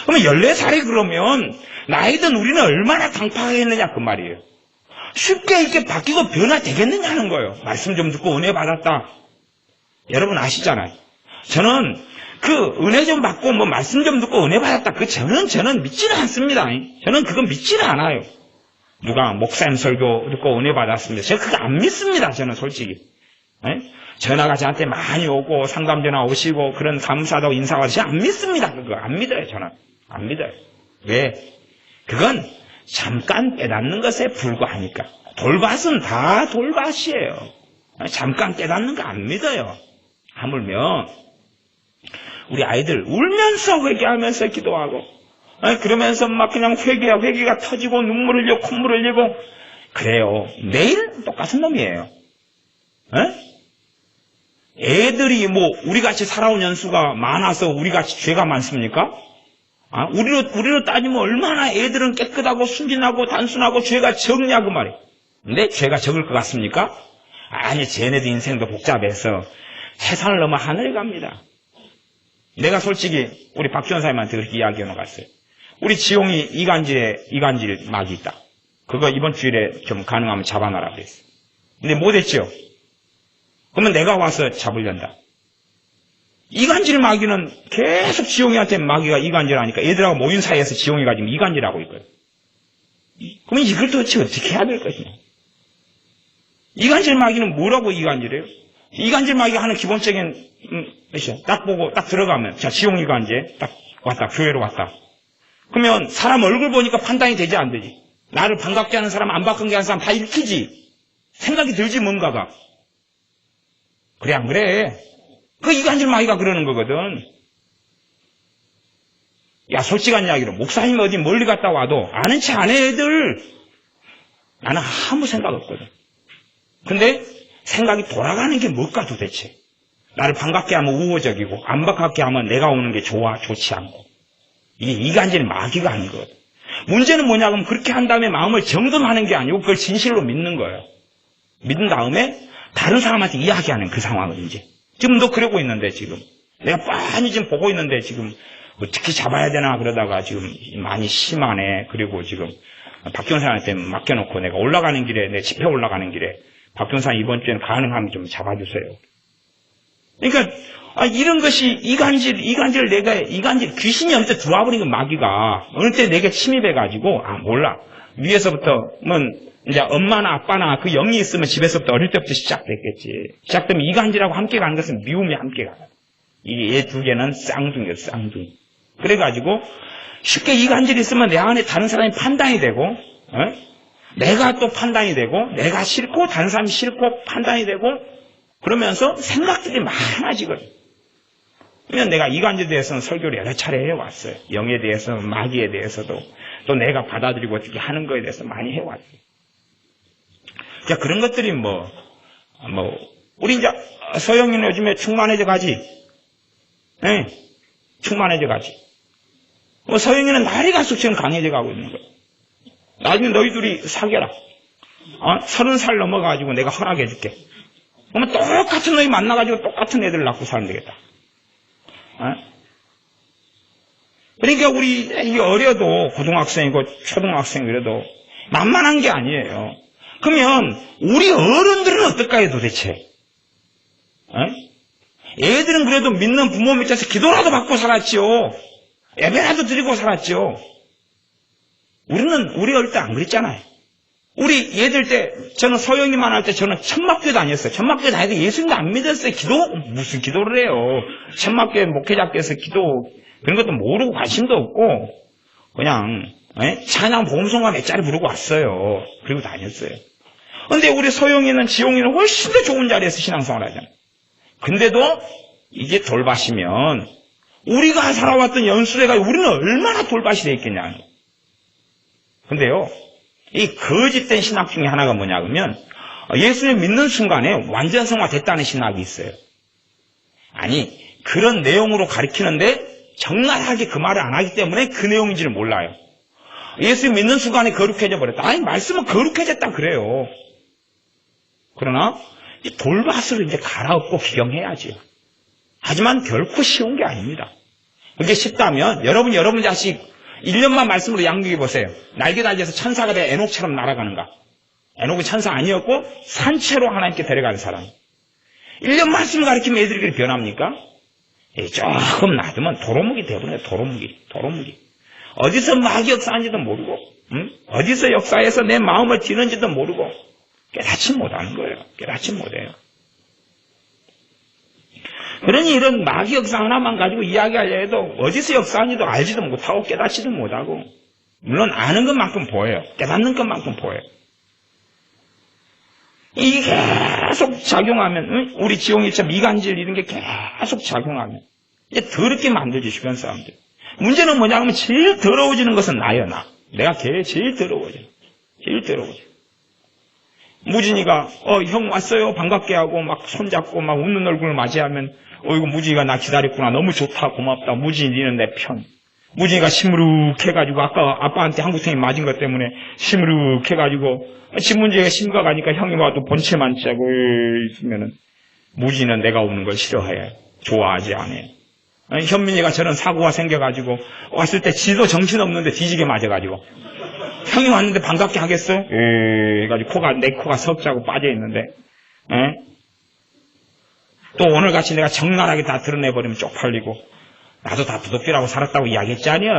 그러면 14살이 그러면 나이든 우리는 얼마나 강팍했느냐 그 말이에요. 쉽게 이렇게 바뀌고 변화되겠느냐는 거예요. 말씀 좀 듣고 은혜 받았다. 여러분 아시잖아요. 저는 그 은혜 좀 받고 뭐 말씀 좀 듣고 은혜 받았다. 저는 믿지는 않습니다. 저는 그건 믿지는 않아요. 누가 목사님 설교 듣고 은혜 받았습니다. 제가 그거 안 믿습니다. 저는 솔직히. 전화가 저한테 많이 오고 상담 전화 오시고 그런 감사하다고 인사가 제가 안 믿습니다. 그거 안 믿어요. 저는 안 믿어요. 왜? 그건 잠깐 깨닫는 것에 불과하니까. 돌밭은 다 돌밭이에요. 잠깐 깨닫는 거 안 믿어요. 하물며 우리 아이들 울면서 회개하면서 기도하고 그러면서 막 그냥 회개가 터지고 눈물 흘리고 콧물 흘리고 그래요. 매일 똑같은 놈이에요. 애들이 뭐 우리같이 살아온 연수가 많아서 우리같이 죄가 많습니까? 우리로 따지면 얼마나 애들은 깨끗하고 순진하고 단순하고 죄가 적냐 그 말이에요. 근데 죄가 적을 것 같습니까? 아니 쟤네들 인생도 복잡해서 세상을 넘어 하늘에 갑니다. 내가 솔직히 우리 박지원 사님한테 그렇게 이야기해 놓았어요. 우리 지용이 이간질 막이 있다. 그거 이번 주일에 좀 가능하면 잡아놔라 그랬어요. 근데 못했죠. 그러면 내가 와서 잡으련다. 이간질 마귀는 계속 지용이한테 마귀가 이간질 하니까 애들하고 모인 사이에서 지용이가 지금 이간질하고 있거든. 그러면 이걸 도대체 어떻게 해야 될 것이냐. 이간질 마귀는 뭐라고 이간질해요? 이간질 마귀가 하는 기본적인 딱 보고 딱 들어가면 자 지용이가 이제 딱 왔다 교회로 왔다. 그러면 사람 얼굴 보니까 판단이 되지 안 되지. 나를 반갑게 하는 사람 안 반갑게 하는 사람 다 읽히지. 생각이 들지 뭔가가. 그래 안 그래? 그 이간질 마귀가 그러는 거거든. 야 솔직한 이야기로 목사님 어디 멀리 갔다 와도 아는 체 안 해 애들. 나는 아무 생각 없거든. 근데 생각이 돌아가는 게 뭘까 도대체. 나를 반갑게 하면 우호적이고 안 반갑게 하면 내가 오는 게 좋지 않고. 이게 이간질 마귀가 아닌 거거든. 문제는 뭐냐면 그렇게 한 다음에 마음을 정돈하는 게 아니고 그걸 진실로 믿는 거예요. 믿은 다음에 다른 사람한테 이야기하는 그 상황을 이제. 지금 너 그러고 있는데 지금. 내가 뻔히 지금 보고 있는데 지금 어떻게 잡아야 되나 그러다가 지금 많이 심하네. 그리고 지금 박경사한테 맡겨놓고 내가 올라가는 길에 내 집회 올라가는 길에 박경사 이번 주에는 가능하면 좀 잡아주세요. 그러니까 이런 것이 이간질 귀신이 어느 때 들어와 버린 건 마귀가 어느 때 내게 침입해가지고 몰라 위에서부터는 이제 엄마나 아빠나 그 영이 있으면 집에서부터 어릴 때부터 시작됐겠지. 시작되면 이간질하고 함께 가는 것은 미움이 함께 가요. 이게 얘 두 개는 쌍둥이에요, 쌍둥이. 그래가지고 쉽게 이간질이 있으면 내 안에 다른 사람이 판단이 되고, 내가 또 판단이 되고, 내가 싫고 다른 사람이 싫고 판단이 되고, 그러면서 생각들이 많아지거든. 그러면 내가 이간질에 대해서는 설교를 여러 차례 해왔어요. 영에 대해서, 마귀에 대해서도, 또 내가 받아들이고 어떻게 하는 거에 대해서 많이 해왔어요. 자, 그런 것들이 우리 이제 서영이는 요즘에 충만해져 가지. 네, 충만해져 가지. 서영이는 날이 갈수록 지금 강해져 가고 있는 거예요. 나중에 너희 둘이 사귀어라. 30살 넘어가지고 내가 허락해 줄게. 그러면 똑같은 너희 만나가지고 똑같은 애들 낳고 살면 되겠다. 그러니까 우리 이게 어려도 고등학생이고 초등학생이라도 만만한 게 아니에요. 그러면 우리 어른들은 어떨까요 도대체? 애들은 그래도 믿는 부모 밑에서 기도라도 받고 살았지요. 예배라도 드리고 살았지요. 우리 어릴 때 안 그랬잖아요. 우리 얘들 때, 저는 서영이만 할 때 저는 천막교회 다녔어요. 천막교회 다니는데 예수님도 안 믿었어요. 무슨 기도를 해요. 천막교회 목회자께서 기도, 그런 것도 모르고 관심도 없고, 그냥, 찬양 복음송가 몇 자리 부르고 왔어요. 그리고 다녔어요. 근데 우리 서영이는 지용이는 훨씬 더 좋은 자리에서 신앙생활 하잖아요. 근데도 이게 돌밭이면, 우리가 살아왔던 연수대가 우리는 얼마나 돌밭이 되어 있겠냐. 근데요, 이 거짓된 신학 중에 하나가 뭐냐 그러면 예수님 믿는 순간에 완전성화 됐다는 신학이 있어요. 아니 그런 내용으로 가르치는데 적나라하게 그 말을 안 하기 때문에 그 내용인지를 몰라요. 예수님 믿는 순간에 거룩해져 버렸다. 아니 말씀은 거룩해졌다 그래요. 그러나 돌밭으로 이제 갈아엎고 기경해야지요. 하지만 결코 쉬운 게 아닙니다. 그게 쉽다면 여러분 자식 1년만 말씀으로 양육해 보세요. 날개 달려서 천사가 돼 에녹처럼 날아가는가? 에녹은 천사 아니었고 산채로 하나님께 데려가는 사람. 1년 말씀을 가르치면 애들이 그렇게 변합니까? 조금 놔두면 도루묵이 되어버려요. 도루묵이. 어디서 마귀 역사하는지도 모르고, 어디서 역사에서 내 마음을 지는지도 모르고 깨닫지 못하는 거예요. 깨닫지 못해요. 그러니 이런 마귀 역사 하나만 가지고 이야기하려 해도 어디서 역사하는지도 알지도 못하고 깨닫지도 못하고, 물론 아는 것만큼 보여요. 깨닫는 것만큼 보여요. 이게 계속 작용하면, 우리 지용이처럼 이간질 이런 게 계속 작용하면 이제 더럽게 만들지, 주변 사람들. 문제는 뭐냐 하면 제일 더러워지는 것은 나요, 나. 내가 제일 더러워져. 무진이가 형 왔어요 반갑게 하고 막 손잡고 막 웃는 얼굴을 맞이하면 이거 무진이가 나 기다렸구나, 너무 좋다, 고맙다, 무진이 니는 내 편. 무진이가 시무룩해가지고 아까 아빠한테 한국생이 맞은 것 때문에 시무룩해가지고 집 문제가 심각하니까 형이 와도 본체만 짜고 있으면은 무진이는 내가 오는 걸 싫어해, 좋아하지 않아요. 현민이가 저런 사고가 생겨가지고 왔을 때 지도 정신없는데 뒤지게 맞아가지고 형이 왔는데 반갑게 하겠어? 해가지고 내 코가 석자고 빠져있는데, 또 오늘같이 내가 적나라하게 다 드러내버리면 쪽팔리고, 나도 다 도둑질하고 살았다고 이야기했지 아니야?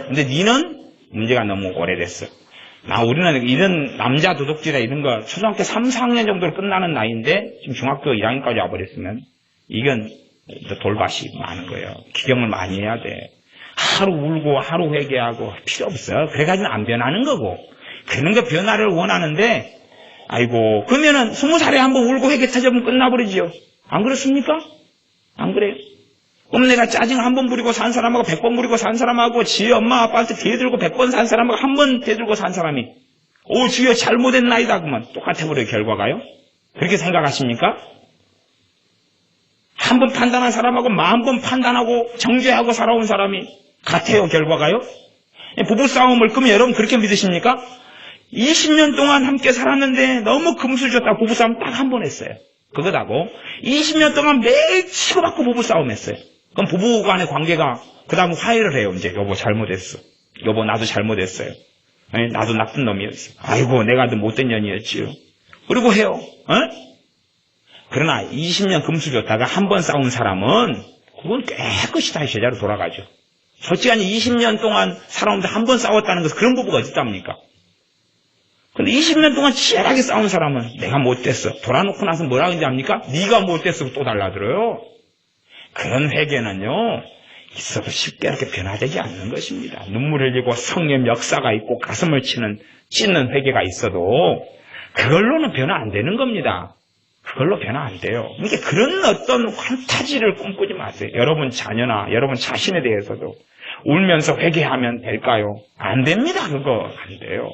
근데 니는 문제가 너무 오래됐어. 우리는 이런 남자 도둑질이나 이런 거 초등학교 3, 4학년 정도로 끝나는 나이인데, 지금 중학교 1학년까지 와버렸으면, 이건 돌밭이 많은 거예요. 기경을 많이 해야 돼. 하루 울고 하루 회개하고 필요 없어요. 그래가지고 안 변하는 거고, 그런 거 변화를 원하는데, 아이고 그러면은 20살에 한번 울고 회개 터져보면 끝나버리지요. 안 그렇습니까? 안 그래요? 그럼 내가 짜증 한 번 부리고 산 사람하고 100번 부리고 산 사람하고 지 엄마 아빠한테 대들고 100번 산 사람하고 한 번 대들고 산 사람이 주여 잘못했나이다 그러면 똑같아 버려요. 결과가요. 그렇게 생각하십니까? 한 번 판단한 사람하고 10,000번 판단하고 정죄하고 살아온 사람이 같아요. 결과가요. 부부싸움을 끄면 여러분 그렇게 믿으십니까? 20년 동안 함께 살았는데 너무 금술 줬다고 부부싸움 딱 한 번 했어요. 그거다고 20년 동안 매일 치고받고 부부싸움 했어요. 그럼 부부 간의 관계가 그 다음 화해를 해요. 이제 여보 잘못했어, 여보 나도 잘못했어요, 나도 나쁜 놈이었어, 아이고 내가 더 못된 년이었지요, 그리고 해요. 그러나 20년 금술 줬다가 한 번 싸운 사람은 그건 깨끗이 다시 제자로 돌아가죠. 솔직히 20년 동안 살아오는데 한 번 싸웠다는 것은 그런 부부가 어디 있답니까? 근데 20년 동안 치열하게 싸운 사람은 내가 못됐어, 돌아놓고 나서 뭐라 그러는지 압니까? 네가 못됐어 또 달라들어요. 그런 회개는요 있어도 쉽게 이렇게 변화되지 않는 것입니다. 눈물 흘리고 성령 역사가 있고 가슴을 찢는 회개가 있어도 그걸로는 변화 안 되는 겁니다. 그걸로 변화 안 돼요. 그러니까 그런 어떤 환타지를 꿈꾸지 마세요. 여러분 자녀나 여러분 자신에 대해서도 울면서 회개하면 될까요? 안 됩니다. 그거 안 돼요.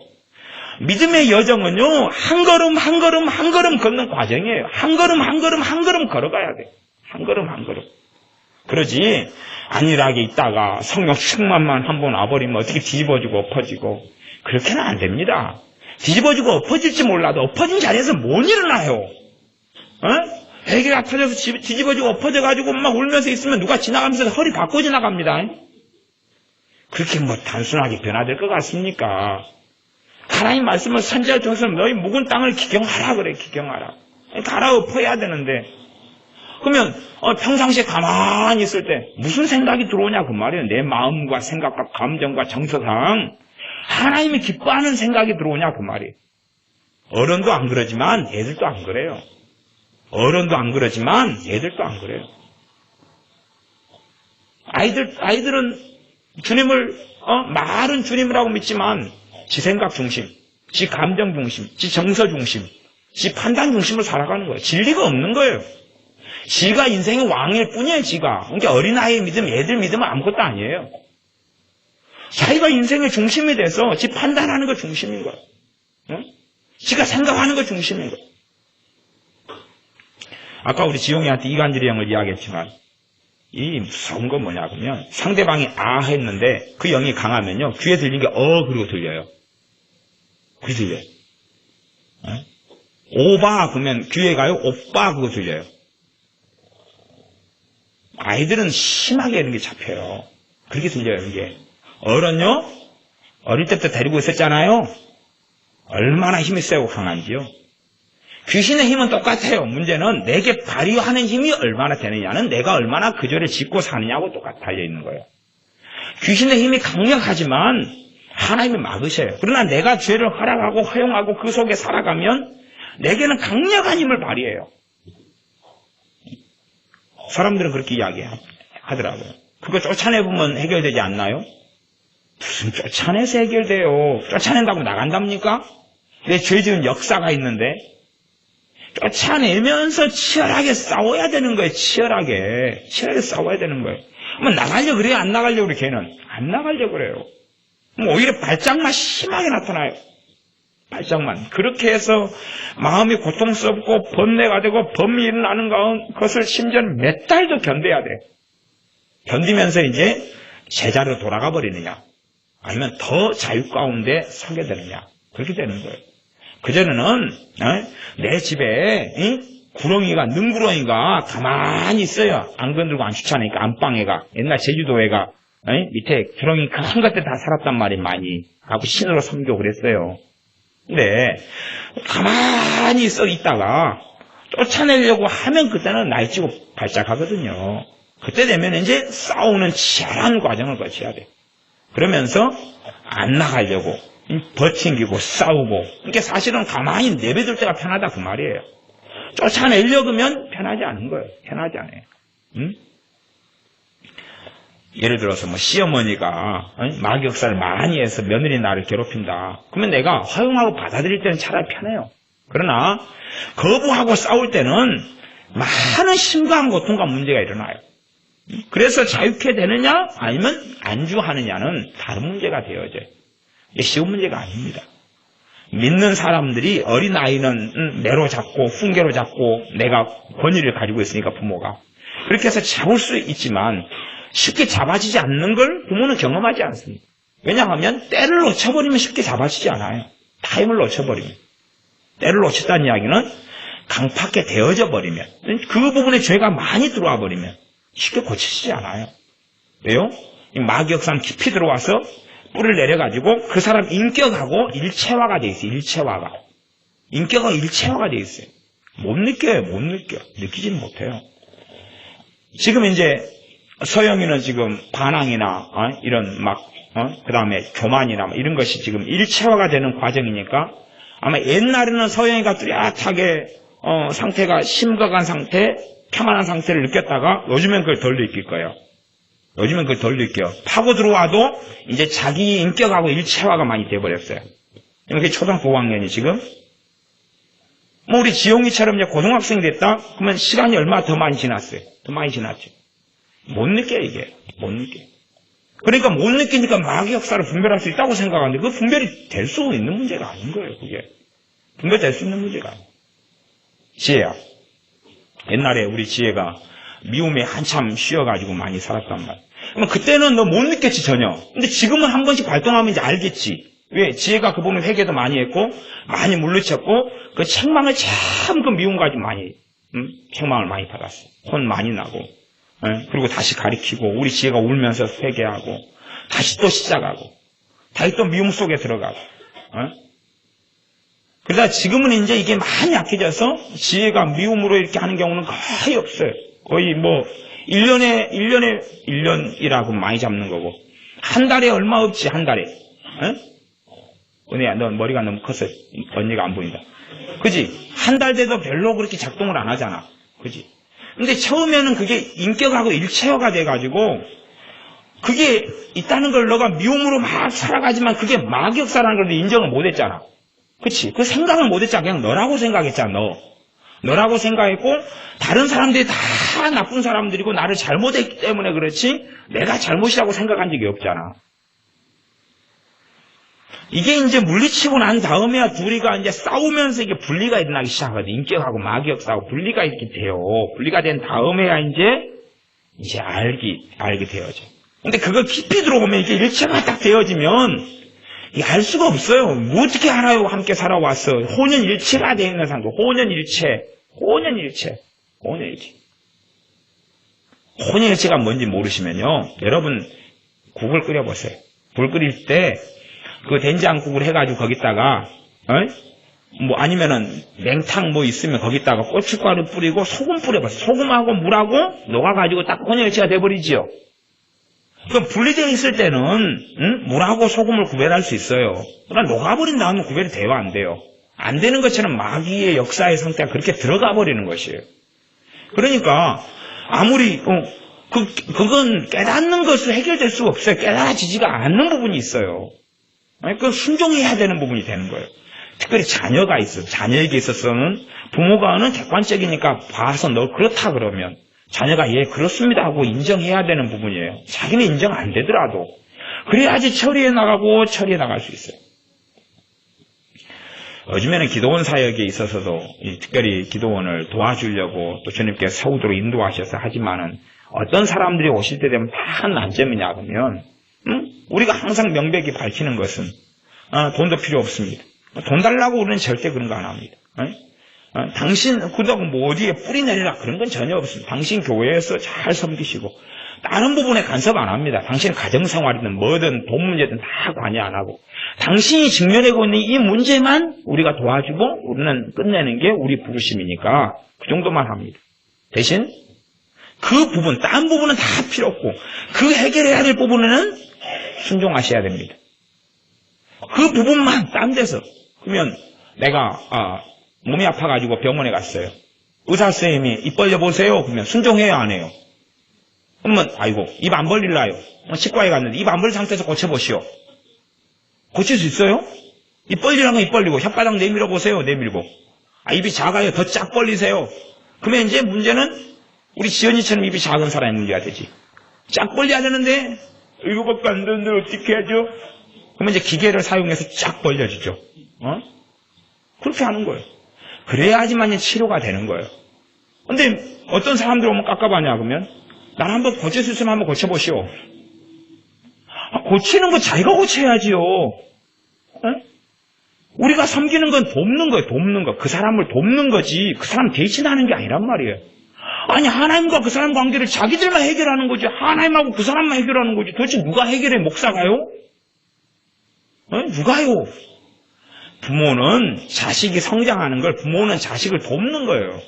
믿음의 여정은요 한 걸음 한 걸음 한 걸음 걷는 과정이에요. 한 걸음 한 걸음 한 걸음 걸어가야 돼요. 한 걸음 한 걸음. 그러지 안일하게 있다가 성령 충만만 한번 와버리면 어떻게 뒤집어지고 엎어지고 그렇게는 안 됩니다. 뒤집어지고 엎어질지 몰라도 엎어진 자리에서 못 일어나요. 회개가 터져서 뒤집어지고 엎어져가지고 막 울면서 있으면 누가 지나가면서 허리 바꿔 지나갑니다. 그렇게 단순하게 변화될 것 같습니까? 하나님 말씀은 선지자를 통해서 너희 묵은 땅을 기경하라 그래. 기경하라. 갈아엎어야 되는데 그러면 평상시에 가만히 있을 때 무슨 생각이 들어오냐 그 말이에요. 내 마음과 생각과 감정과 정서상 하나님이 기뻐하는 생각이 들어오냐 그 말이에요. 어른도 안 그러지만 애들도 안 그래요. 어른도 안 그러지만 애들도 안 그래요. 아이들은 주님을 말은 주님이라고 믿지만 지 생각 중심, 지 감정 중심, 지 정서 중심, 지 판단 중심으로 살아가는 거예요. 진리가 없는 거예요. 지가 인생의 왕일 뿐이에요. 지가. 그러니까 어린아이의 믿음, 애들 믿음은 아무것도 아니에요. 자기가 인생의 중심이 돼서 지 판단하는 거 중심인 거예요. 응? 지가 생각하는 거 중심인 거예요. 아까 우리 지용이한테 이간질의 영을 이야기했지만 이 무서운 건 뭐냐 그러면 상대방이 아 했는데 그 영이 강하면요 귀에 들린 게 그리고 들려요. 그게 들려요. 응? 오바 그러면 귀에 가요. 오빠 그거 들려요. 아이들은 심하게 이런 게 잡혀요. 그렇게 들려요. 이게 어른요 어릴 때부터 데리고 있었잖아요. 얼마나 힘이 세고 강한지요. 귀신의 힘은 똑같아요. 문제는 내게 발휘하는 힘이 얼마나 되느냐는 내가 얼마나 그 죄를 짓고 사느냐고 똑같이 달려있는 거예요. 귀신의 힘이 강력하지만 하나님이 막으셔요. 그러나 내가 죄를 허락하고 허용하고 그 속에 살아가면 내게는 강력한 힘을 발휘해요. 사람들은 그렇게 이야기하더라고요. 그거 쫓아내보면 해결되지 않나요? 무슨 쫓아내서 해결돼요. 쫓아낸다고 나간답니까? 내 죄 지은 역사가 있는데 쫓아내면서 치열하게 싸워야 되는 거예요. 치열하게 싸워야 되는 거예요. 뭐 나가려고 그래요? 안 나가려고 그래? 걔는 안 나가려고 그래요. 오히려 발작만 심하게 나타나요. 발작만. 그렇게 해서 마음이 고통스럽고 번뇌가 되고 범이 일어나는 것을 심지어 몇 달도 견뎌야 돼. 견디면서 이제 제자로 돌아가 버리느냐 아니면 더 자유 가운데 서게 되느냐 그렇게 되는 거예요. 그전에는 내 집에 구렁이가 능구렁이가 가만히 있어요. 안 건들고 안 추천하니까 안방애가 옛날 제주도애가 밑에 구렁이 큰 것들 다 살았단 말이에요. 많이 하고 신으로 섬기고 그랬어요. 근데 가만히 있다가 쫓아내려고 하면 그때는 날뛰고 발작하거든요. 그때 되면 이제 싸우는 치열한 과정을 거쳐야 돼. 그러면서 안 나가려고 버팅기고 싸우고. 그러니까 사실은 가만히 내버릴 때가 편하다 그 말이에요. 쫓아내려고 하면 편하지 않은 거예요. 편하지 않아요. 응? 예를 들어서 시어머니가 마귀 역사를 많이 해서 며느리 나를 괴롭힌다. 그러면 내가 허용하고 받아들일 때는 차라리 편해요. 그러나 거부하고 싸울 때는 많은 심각한 고통과 문제가 일어나요. 그래서 자유케 되느냐 아니면 안주하느냐는 다른 문제가 되어져요. 이게 쉬운 문제가 아닙니다. 믿는 사람들이 어린아이는 매로 잡고 훈계로 잡고 내가 권위를 가지고 있으니까 부모가 그렇게 해서 잡을 수 있지만 쉽게 잡아지지 않는 걸 부모는 경험하지 않습니다. 왜냐하면 때를 놓쳐버리면 쉽게 잡아지지 않아요. 타임을 놓쳐버리면. 때를 놓쳤다는 이야기는 강팍하게 되어져 버리면 그 부분에 죄가 많이 들어와 버리면 쉽게 고쳐지지 않아요. 왜요? 이 마귀 역사는 깊이 들어와서 뿔을 내려가지고 그 사람 인격하고 일체화가 돼 있어요. 일체화가. 인격하고 일체화가 돼 있어요. 못 느껴요. 못 느껴. 느끼지는 못해요. 지금 이제 서영이는 지금 반항이나 이런 그 다음에 교만이나 이런 것이 지금 일체화가 되는 과정이니까 아마 옛날에는 서영이가 뚜렷하게 상태가 심각한 상태, 평안한 상태를 느꼈다가 요즘엔 그걸 덜 느낄 거예요. 요즘엔 그걸 덜 느껴요. 파고 들어와도 이제 자기 인격하고 일체화가 많이 돼버렸어요. 그게 초등학교 5학년이 지금 우리 지용이처럼 이제 고등학생이 됐다? 그러면 시간이 얼마나 더 많이 지났어요. 더 많이 지났죠. 못 느껴요, 이게. 못 느껴요. 그러니까 못 느끼니까 마귀 역사를 분별할 수 있다고 생각하는데 그 분별이 될 수 있는 문제가 아닌 거예요, 그게. 분별될 수 있는 문제가 아니에요. 지혜야. 옛날에 우리 지혜가 미움에 한참 쉬어가지고 많이 살았단 말이야. 그러면 그때는 너 못 느꼈지, 전혀. 근데 지금은 한 번씩 발동하면 이제 알겠지. 왜? 지혜가 그 부분에 회개도 많이 했고, 많이 물리쳤고, 그 책망을 참 그 미움 가지고 많이, 책망을 많이 받았어요. 혼 많이 나고. 그리고 다시 가리키고 우리 지혜가 울면서 회개하고 다시 또 시작하고 다시 또 미움 속에 들어가고 그러다 지금은 이제 이게 많이 약해져서 지혜가 미움으로 이렇게 하는 경우는 거의 없어요. 거의 뭐 1년이라고 많이 잡는 거고 한 달에 얼마 없지 한 달에. 응? 은혜야 너 머리가 너무 커서 언니가 안 보인다. 그지? 한 달 돼도 별로 그렇게 작동을 안 하잖아. 그지? 근데 처음에는 그게 인격하고 일체화가 돼가지고 그게 있다는 걸 너가 미움으로 막 살아가지만 그게 마귀역사라는 걸 인정을 못 했잖아. 그치? 그 생각을 못 했잖아. 그냥 너라고 생각했잖아, 너라고 생각했고, 다른 사람들이 다 나쁜 사람들이고, 나를 잘못했기 때문에 그렇지, 내가 잘못이라고 생각한 적이 없잖아. 이게 이제 물리치고 난 다음에야 둘이가 이제 싸우면서 이게 분리가 일어나기 시작하거든. 인격하고 마귀역사하고 분리가 이렇게 돼요. 분리가 된 다음에야 이제 알게 되어져. 근데 그거 깊이 들어보면 이게 일체가 딱 되어지면, 이게 알 수가 없어요. 뭐 어떻게 알아요? 함께 살아왔어. 혼연일체가 되어 있는 사람도 혼연일체. 혼연일체가 뭔지 모르시면요. 여러분 국을 끓여보세요. 불 끓일 때 그 된장국을 해가지고 거기다가 뭐 아니면은 냉탕 뭐 있으면 거기다가 고춧가루 뿌리고 소금 뿌려보세요. 소금하고 물하고 녹아가지고 딱 혼연일체가 돼버리지요. 그럼 분리되어 있을 때는 물하고 소금을 구별할 수 있어요. 그러나 녹아버린 다음에 구별이 돼요, 안 돼요? 안 되는 것처럼 마귀의 역사의 상태가 그렇게 들어가 버리는 것이에요. 그러니까 아무리 그건 깨닫는 것으로 해결될 수가 없어요. 깨달아지지가 않는 부분이 있어요. 그건 순종해야 되는 부분이 되는 거예요. 특별히 자녀가 있어. 자녀에게 있어서는 부모가는 객관적이니까 봐서 너 그렇다 그러면 자녀가 예 그렇습니다 하고 인정해야 되는 부분이에요. 자기는 인정 안 되더라도 그래야지 처리해 나갈 수 있어요. 요즘에는 기도원 사역에 있어서도 특별히 기도원을 도와주려고 또 주님께서 서우도로 인도하셔서 하지만은 어떤 사람들이 오실 때 되면 다 난점이냐 그러면 우리가 항상 명백히 밝히는 것은 돈도 필요 없습니다. 돈 달라고 우리는 절대 그런 거 안 합니다. 당신 그다고 뭐 어디에 뿌리 내리라 그런 건 전혀 없습니다. 당신 교회에서 잘 섬기시고 다른 부분에 간섭 안 합니다. 당신 가정생활이든 뭐든 돈 문제든 다 관여 안 하고 당신이 직면하고 있는 이 문제만 우리가 도와주고 우리는 끝내는 게 우리 부르심이니까 그 정도만 합니다. 대신 그 부분, 딴 부분은 다 필요 없고 그 해결해야 될 부분에는 순종하셔야 됩니다. 그 부분만 딴 데서 그러면 내가 몸이 아파가지고 병원에 갔어요. 의사 선생님이 입 벌려보세요. 그러면 순종해요 안 해요? 그러면 아이고 입 안 벌릴라요. 치과에 갔는데 입 안 벌린 상태에서 고쳐보시오. 고칠 수 있어요? 입 벌리라면 입 벌리고 혓바닥 내밀어 보세요. 내밀고 입이 작아요. 더 쫙 벌리세요. 그러면 이제 문제는 우리 지연이처럼 입이 작은 사람의 문제가 되지. 쫙 벌려야 되는데 이거밖에 안 되는데 어떻게 하죠? 그러면 이제 기계를 사용해서 쫙 벌려주죠. 그렇게 하는 거예요. 그래야지만 치료가 되는 거예요. 근데 어떤 사람들 오면 깝깝하냐 그러면 난 한번 고칠 수 있으면 한번 고쳐보시오. 고치는 거 자기가 고쳐야지요. 우리가 섬기는 건 돕는 거예요. 돕는 거. 그 사람을 돕는 거지 그 사람 대신하는 게 아니란 말이에요. 아니 하나님과 그 사람 관계를 자기들만 해결하는 거지 하나님하고 그 사람만 해결하는 거지 도대체 누가 해결해? 목사가요? 누가요? 부모는 자식이 성장하는 걸 부모는 자식을 돕는 거예요.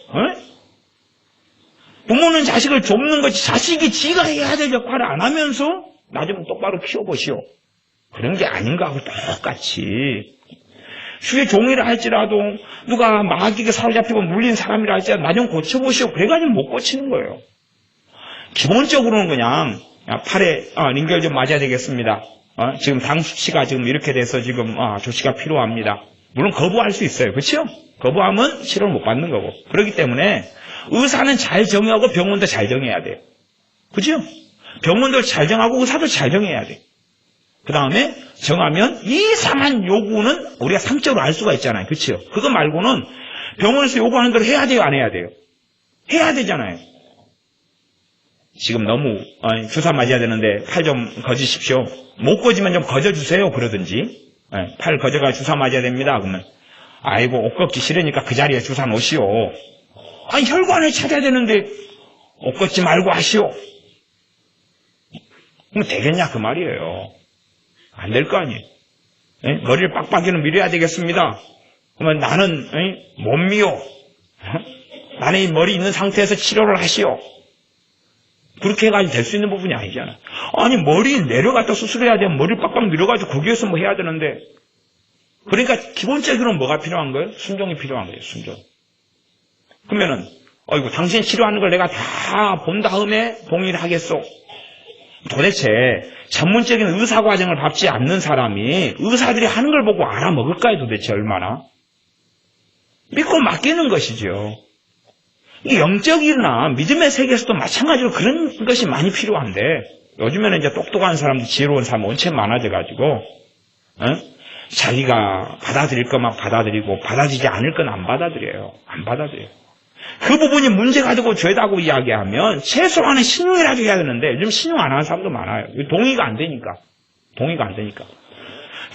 부모는 자식을 돕는 거지 자식이 지가 해야 될 역할을 안 하면서 나 좀 똑바로 키워보시오. 그런 게 아닌가 하고 똑같이 주의 종이라 할지라도 누가 마귀에게 사로잡히고 물린 사람이라 할지라도 나 좀 고쳐보시오. 그래가지고 못 고치는 거예요. 기본적으로는 그냥 팔에 링겔 좀 맞아야 되겠습니다. 지금 당 수치가 지금 이렇게 돼서 지금 조치가 필요합니다. 물론 거부할 수 있어요. 그렇죠? 거부하면 치료를 못 받는 거고. 그렇기 때문에 의사는 잘 정하고 병원도 잘 정해야 돼요. 그렇죠? 병원도 잘 정하고 의사도 잘 정해야 돼요. 그 다음에 정하면 이상한 요구는 우리가 상적으로 알 수가 있잖아요. 그렇죠? 그거 말고는 병원에서 요구하는 걸 해야 돼요? 안 해야 돼요? 해야 되잖아요. 지금 너무 주사 맞아야 되는데 팔 좀 거주십시오. 못 거지면 좀 거저주세요. 그러든지 팔 거저가 주사 맞아야 됩니다. 그러면 아이고 옷 걷기 싫으니까 그 자리에 주사 놓으시오. 혈관을 찾아야 되는데 옷 걷지 말고 하시오. 그럼 되겠냐 그 말이에요. 안 될 거 아니에요. 머리를 빡빡이는 밀어야 되겠습니다. 그러면 나는 못 미워. 나는 이 머리 있는 상태에서 치료를 하시오. 그렇게 해가지고 될 수 있는 부분이 아니잖아. 아니, 머리 내려갔다 수술해야 되면 머리를 빡빡 밀어가지고 거기에서 뭐 해야 되는데. 그러니까 기본적으로 뭐가 필요한 거예요? 순종이 필요한 거예요, 순종. 그러면은, 어이구, 당신 치료하는 걸 내가 다 본 다음에 동의를 하겠소. 도대체 전문적인 의사 과정을 밟지 않는 사람이 의사들이 하는 걸 보고 알아먹을까요, 도대체 얼마나? 믿고 맡기는 것이죠. 이 영적이나 믿음의 세계에서도 마찬가지로 그런 것이 많이 필요한데, 요즘에는 이제 똑똑한 사람들, 지혜로운 사람 원체 많아져가지고, 자기가 받아들일 것만 받아들이고, 받아들이지 않을 건 안 받아들여요. 안 받아들여요. 그 부분이 문제 가지고 죄다고 이야기하면, 최소한의 신용이라도 해야 되는데, 요즘 신용 안 하는 사람도 많아요. 동의가 안 되니까. 동의가 안 되니까.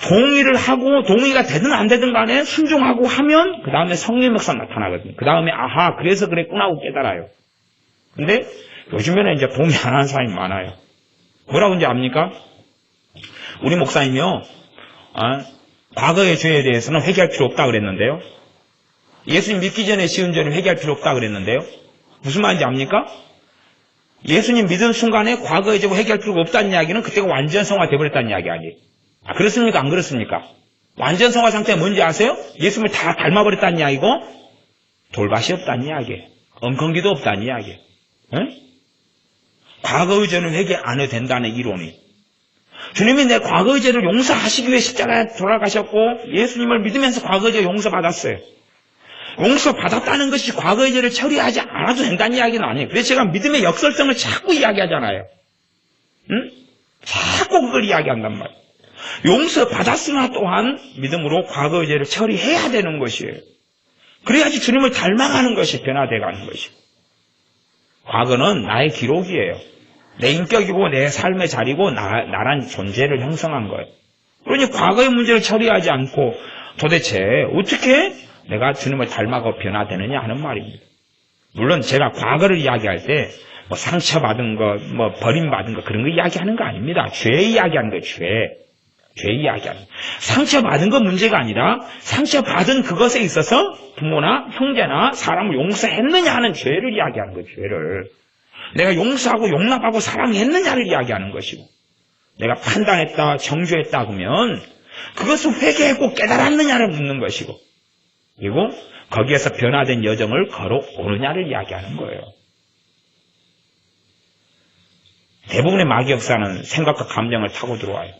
동의를 하고 동의가 되든 안 되든 간에 순종하고 하면 그 다음에 성령 역사 나타나거든요. 그 다음에 아하 그래서 그랬구나 하고 깨달아요. 근데 요즘에는 이제 동의 안 하는 사람이 많아요. 뭐라고 이제 압니까? 우리 목사님이요. 과거의 죄에 대해서는 회개할 필요 없다 그랬는데요. 예수님 믿기 전에 지은 죄는 회개할 필요 없다 그랬는데요. 무슨 말인지 압니까? 예수님 믿은 순간에 과거의 죄고 회개할 필요가 없다는 이야기는 그때가 완전 성화 되어버렸다는 이야기 아니에요. 그렇습니까? 안 그렇습니까? 완전 성화 상태가 뭔지 아세요? 예수님을 다 닮아버렸다는 이야기고 돌밭이 없다는 이야기예요. 엉겅기도 없다는 이야기예요. 과거의 죄는 회개 안 해도 된다는 이론이. 주님이 내 과거의 죄를 용서하시기 위해 십자가에 돌아가셨고 예수님을 믿으면서 과거의 죄 용서받았어요. 용서받았다는 것이 과거의 죄를 처리하지 않아도 된다는 이야기는 아니에요. 그래서 제가 믿음의 역설성을 자꾸 이야기하잖아요. 자꾸 그걸 이야기한단 말이에요. 용서받았으나 또한 믿음으로 과거의 죄를 처리해야 되는 것이에요. 그래야지 주님을 닮아가는 것이 변화되어가는 것이에요. 과거는 나의 기록이에요. 내 인격이고 내 삶의 자리고 나란 존재를 형성한 거예요. 그러니 과거의 문제를 처리하지 않고 도대체 어떻게 내가 주님을 닮아가 변화되느냐 하는 말입니다. 물론 제가 과거를 이야기할 때 뭐 상처받은 것, 뭐 버림받은 것 그런 거 이야기하는 거 아닙니다. 죄 이야기하는 거예요. 죄 이야기하는 거예요. 상처받은 건 문제가 아니라 상처받은 그것에 있어서 부모나 형제나 사람을 용서했느냐 하는 죄를 이야기하는 거예요. 죄를. 내가 용서하고 용납하고 사랑했느냐를 이야기하는 것이고 내가 판단했다, 정죄했다 그러면 그것을 회개했고 깨달았느냐를 묻는 것이고 그리고 거기에서 변화된 여정을 걸어오느냐를 이야기하는 거예요. 대부분의 마귀 역사는 생각과 감정을 타고 들어와요.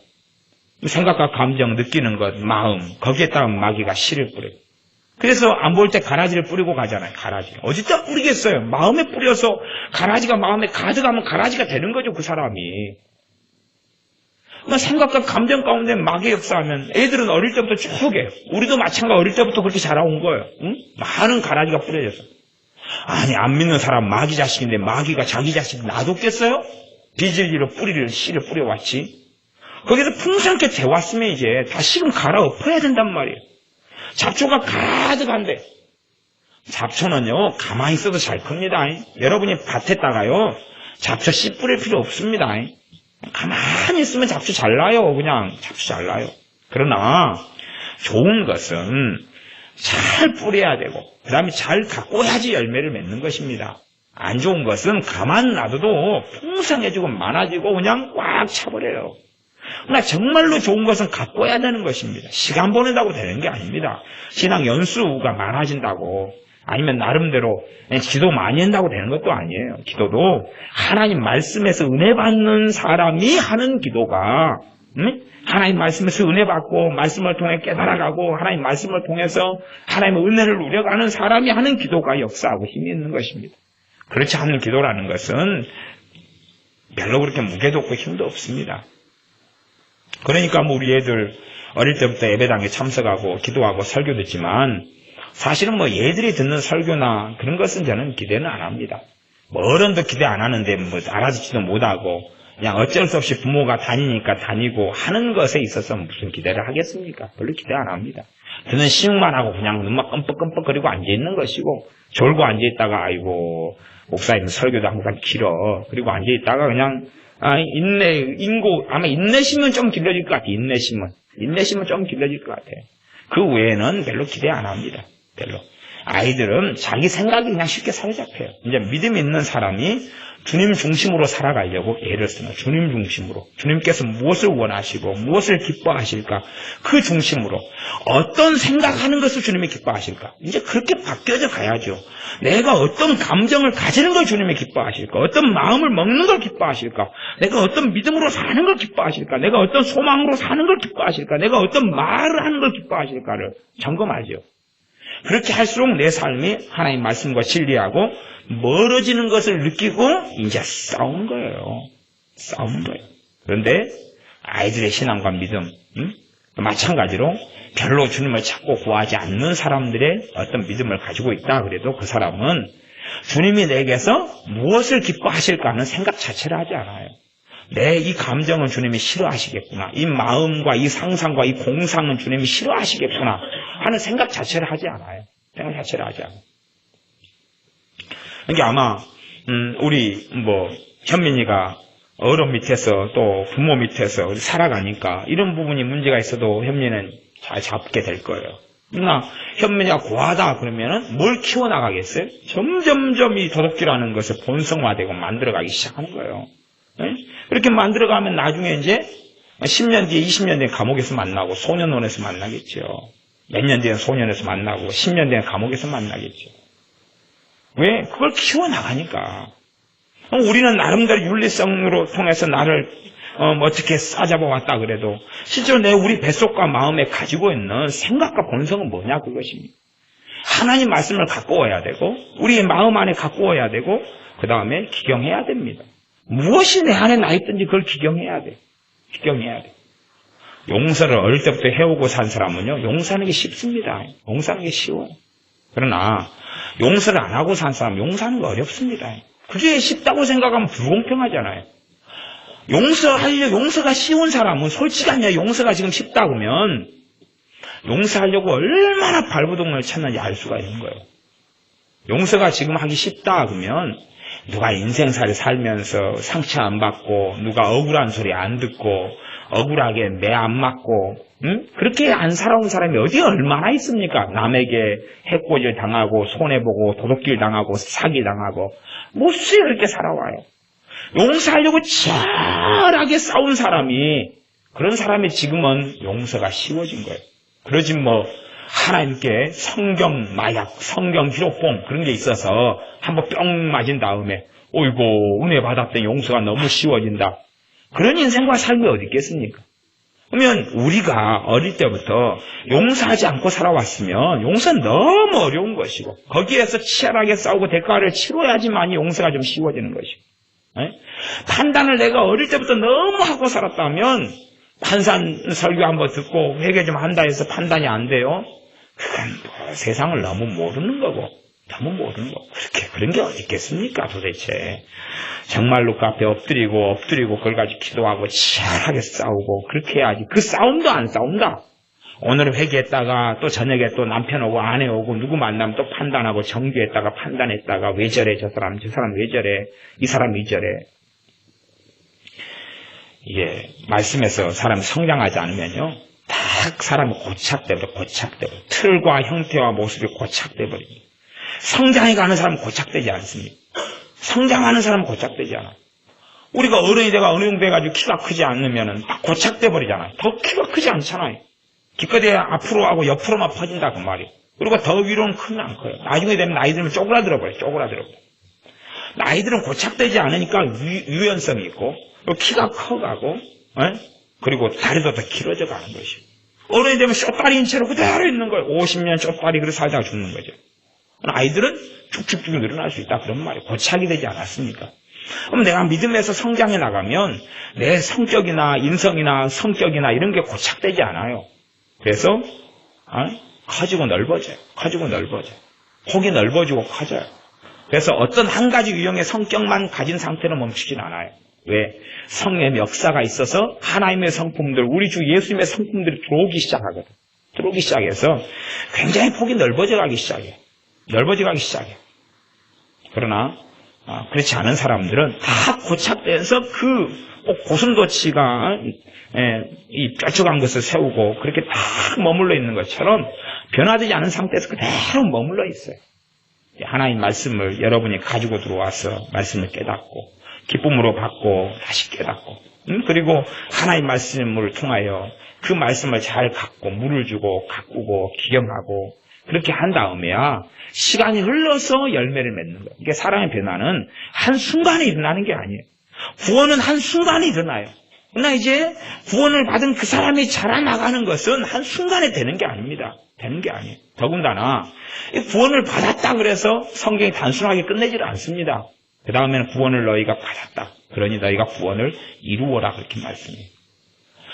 생각과 감정, 느끼는 것, 마음 거기에 따른 마귀가 씨를 뿌려요. 그래서 안 볼 때 가라지를 뿌리고 가잖아요. 가라지. 어디다 뿌리겠어요? 마음에 뿌려서 가라지가 마음에 가득하면 가라지가 되는 거죠. 그 사람이. 그러니까 생각과 감정 가운데 마귀 역사하면 애들은 어릴 때부터 쭉 해요. 우리도 마찬가지로 어릴 때부터 그렇게 자라온 거예요. 응? 많은 가라지가 뿌려져서. 아니 안 믿는 사람 마귀 자식인데 마귀가 자기 자식 놔뒀겠어요? 비질기로 씨를 뿌려왔지. 거기서 풍성하게 되왔으면 이제 다시금 갈아엎어야 된단 말이에요. 잡초가 가득한데 잡초는요 가만히 있어도 잘 큽니다. 여러분이 밭에다가요 잡초 씨 뿌릴 필요 없습니다. 가만히 있으면 잡초 잘 나요. 그냥 잡초 잘 나요. 그러나 좋은 것은 잘 뿌려야 되고 그 다음에 잘 가꿔야지 열매를 맺는 것입니다. 안 좋은 것은 가만 놔둬도 풍성해지고 많아지고 그냥 꽉 차버려요. 그러나 정말로 좋은 것은 가꿔야 되는 것입니다. 시간 보낸다고 되는 게 아닙니다. 신앙 연수가 많아진다고 아니면 나름대로 기도 많이 한다고 되는 것도 아니에요. 기도도 하나님 말씀에서 은혜 받는 사람이 하는 기도가 하나님 말씀에서 은혜 받고 말씀을 통해 깨달아가고 하나님 말씀을 통해서 하나님의 은혜를 누려가는 사람이 하는 기도가 역사하고 힘이 있는 것입니다. 그렇지 않은 기도라는 것은 별로 그렇게 무게도 없고 힘도 없습니다. 그러니까 뭐 우리 애들 어릴 때부터 예배당에 참석하고 기도하고 설교 듣지만 사실은 뭐 얘들이 듣는 설교나 그런 것은 저는 기대는 안 합니다. 뭐 어른도 기대 안 하는데 뭐 알아듣지도 못하고 그냥 어쩔 수 없이 부모가 다니니까 다니고 하는 것에 있어서 무슨 기대를 하겠습니까? 별로 기대 안 합니다. 저는 시음만 하고 그냥 눈만 끔뻑끔뻑거리고 앉아있는 것이고 졸고 앉아있다가 아이고 목사님 설교도 항상 길어. 그리고 앉아있다가 그냥 아마 인내심은 좀 길러질 것 같아요. 인내심은 좀 길러질 것 같아요. 그 외에는 별로 기대 안 합니다. 별로. 아이들은 자기 생각이 그냥 쉽게 사로잡혀요. 이제 믿음이 있는 사람이 주님 중심으로 살아가려고 애를 쓰는 주님 중심으로 주님께서 무엇을 원하시고 무엇을 기뻐하실까 그 중심으로 어떤 생각하는 것을 주님이 기뻐하실까 이제 그렇게 바뀌어져 가야죠. 내가 어떤 감정을 가지는 걸 주님이 기뻐하실까 어떤 마음을 먹는 걸 기뻐하실까 내가 어떤 믿음으로 사는 걸 기뻐하실까 내가 어떤 소망으로 사는 걸 기뻐하실까 내가 어떤 말을 하는 걸 기뻐하실까를 점검하죠. 그렇게 할수록 내 삶이 하나님 말씀과 진리하고 멀어지는 것을 느끼고 이제 싸우는 거예요. 싸우는 거예요. 그런데 아이들의 신앙과 믿음, 마찬가지로 별로 주님을 찾고 구하지 않는 사람들의 어떤 믿음을 가지고 있다 그래도 그 사람은 주님이 내게서 무엇을 기뻐하실까 하는 생각 자체를 하지 않아요. 내 이 감정은 주님이 싫어하시겠구나. 이 마음과 이 상상과 이 공상은 주님이 싫어하시겠구나 하는 생각 자체를 하지 않아요. 생각 자체를 하지 않아요. 이게 아마 우리 현민이가 어른 밑에서 또 부모 밑에서 살아가니까 이런 부분이 문제가 있어도 현민이는 잘 잡게 될 거예요. 그러나 현민이가 고하다 그러면은 뭘 키워나가겠어요? 점점점 이 도덕질하는 것을 본성화되고 만들어가기 시작하는 거예요. 네? 그렇게 만들어가면 나중에 이제 10년 뒤에 20년 뒤에 감옥에서 만나고 소년원에서 만나겠죠. 몇 년 뒤에 소년에서 만나고 10년 뒤에 감옥에서 만나겠죠. 왜? 그걸 키워나가니까. 우리는 나름대로 윤리성으로 통해서 나를 어떻게 싸잡아 왔다 그래도 실제로 우리 뱃속과 마음에 가지고 있는 생각과 본성은 뭐냐 그것입니다. 하나님 말씀을 갖고 와야 되고 우리의 마음 안에 갖고 와야 되고 그 다음에 기경해야 됩니다. 무엇이 내 안에 나 있든지 그걸 기경해야 돼. 기경해야 돼. 용서를 어릴 때부터 해오고 산 사람은요 용서하는 게 쉽습니다. 용서하는 게 쉬워요. 그러나 용서를 안 하고 산 사람 용서하는 거 어렵습니다. 그게 쉽다고 생각하면 불공평하잖아요. 용서가 쉬운 사람은 솔직하냐 용서가 지금 쉽다 그러면 용서하려고 얼마나 발버둥을 쳤는지 알 수가 있는 거예요. 용서가 지금 하기 쉽다 그러면 누가 인생살이 살면서 상처 안 받고 누가 억울한 소리 안 듣고 억울하게 매 안 맞고 그렇게 안 살아온 사람이 어디 얼마나 있습니까? 남에게 해코지 당하고 손해보고 도둑질 당하고 사기 당하고 못쓰게 그렇게 살아와요. 용서하려고 치열하게 싸운 사람이 그런 사람이 지금은 용서가 쉬워진 거예요. 그러지 하나님께 성경 마약, 성경 기록봉 그런 게 있어서 한번 뿅 맞은 다음에 어이고 은혜 받았더니 용서가 너무 쉬워진다. 그런 인생과 삶이 어디 있겠습니까? 그러면 우리가 어릴 때부터 용서하지 않고 살아왔으면 용서는 너무 어려운 것이고 거기에서 치열하게 싸우고 대가를 치러야지만 용서가 좀 쉬워지는 것이고 판단을 내가 어릴 때부터 너무 하고 살았다면 판산 설교 한번 듣고 회개 좀 한다 해서 판단이 안 돼요? 그건 세상을 너무 모르는 거고 너무 모르는 거. 그런 게 어디 있겠습니까 도대체. 정말로 그 앞에 엎드리고 그걸 가지고 기도하고 치열하게 싸우고 그렇게 해야지. 그 싸움도 안 싸운다. 오늘 회개했다가 또 저녁에 또 남편 오고 아내 오고 누구 만나면 또 판단하고 정죄했다가 판단했다가 왜 저래 저 사람 왜 저래 이 사람 왜 저래. 이게 말씀에서 사람이 성장하지 않으면요 딱 사람이 고착돼버려. 틀과 형태와 모습이 고착돼버립니다. 성장해가는 사람은 고착되지 않습니다. 성장하는 사람은 고착되지 않아요. 우리가 어른이 돼가지고 키가 크지 않으면은 딱 고착돼 버리잖아요. 더 키가 크지 않잖아요. 기껏해야 앞으로 하고 옆으로만 퍼진다 그 말이에요. 그리고 더 위로는 크면 안 커요. 나중에 되면 나이 들면 쪼그라들어 버려요. 나이들은 고착되지 않으니까 유연성이 있고 키가 커가고 그리고 다리도 더 길어져 가는 것이고 어른이 되면 쇼다리인 채로 그대로 있는 거예요. 50년 쇼다리 그렇게 살다가 죽는 거죠. 아이들은 쭉쭉쭉 늘어날 수 있다 그런 말이에요. 고착이 되지 않았습니까? 그럼 내가 믿음에서 성장해 나가면 내 성격이나 인성이나 성격이나 이런 게 고착되지 않아요. 그래서 커지고 넓어져요. 폭이 넓어지고 커져요. 그래서 어떤 한 가지 유형의 성격만 가진 상태로 멈추진 않아요. 왜? 성의 역사가 있어서 하나님의 성품들, 우리 주 예수님의 성품들이 들어오기 시작해서 굉장히 폭이 넓어져 가기 시작해요. 그러나 그렇지 않은 사람들은 다 고착돼서 고슴도치가 이 뾰족한 것을 세우고 그렇게 딱 머물러 있는 것처럼 변화되지 않은 상태에서 그대로 머물러 있어요. 하나님 말씀을 여러분이 가지고 들어와서 말씀을 깨닫고 기쁨으로 받고 다시 깨닫고 그리고 하나님 말씀을 통하여 그 말씀을 잘 갖고 물을 주고 가꾸고 기경하고 그렇게 한 다음에야 시간이 흘러서 열매를 맺는 거예요. 이게 사람의 변화는 한순간에 일어나는 게 아니에요. 구원은 한순간에 일어나요. 그러나 이제 구원을 받은 그 사람이 자라나가는 것은 한순간에 되는 게 아닙니다. 되는 게 아니에요. 더군다나 구원을 받았다 그래서 성경이 단순하게 끝내지를 않습니다. 그 다음에는 구원을 너희가 받았다. 그러니 너희가 구원을 이루어라 그렇게 말씀해요.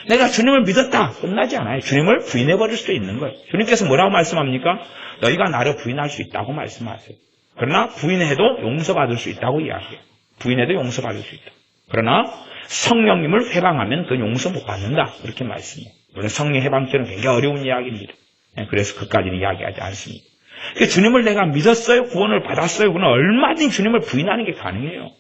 내가 주님을 믿었다. 끝나지 않아요. 주님을 부인해버릴 수도 있는 거예요. 주님께서 뭐라고 말씀합니까? 너희가 나를 부인할 수 있다고 말씀하세요. 그러나 부인해도 용서받을 수 있다고 이야기해요. 부인해도 용서받을 수 있다. 그러나 성령님을 회방하면 그 용서 못 받는다. 그렇게 말씀해요. 물론 성령 회방죄는 굉장히 어려운 이야기입니다. 그래서 그까지는 이야기하지 않습니다. 주님을 내가 믿었어요. 구원을 받았어요. 그러나 얼마든지 주님을 부인하는 게 가능해요.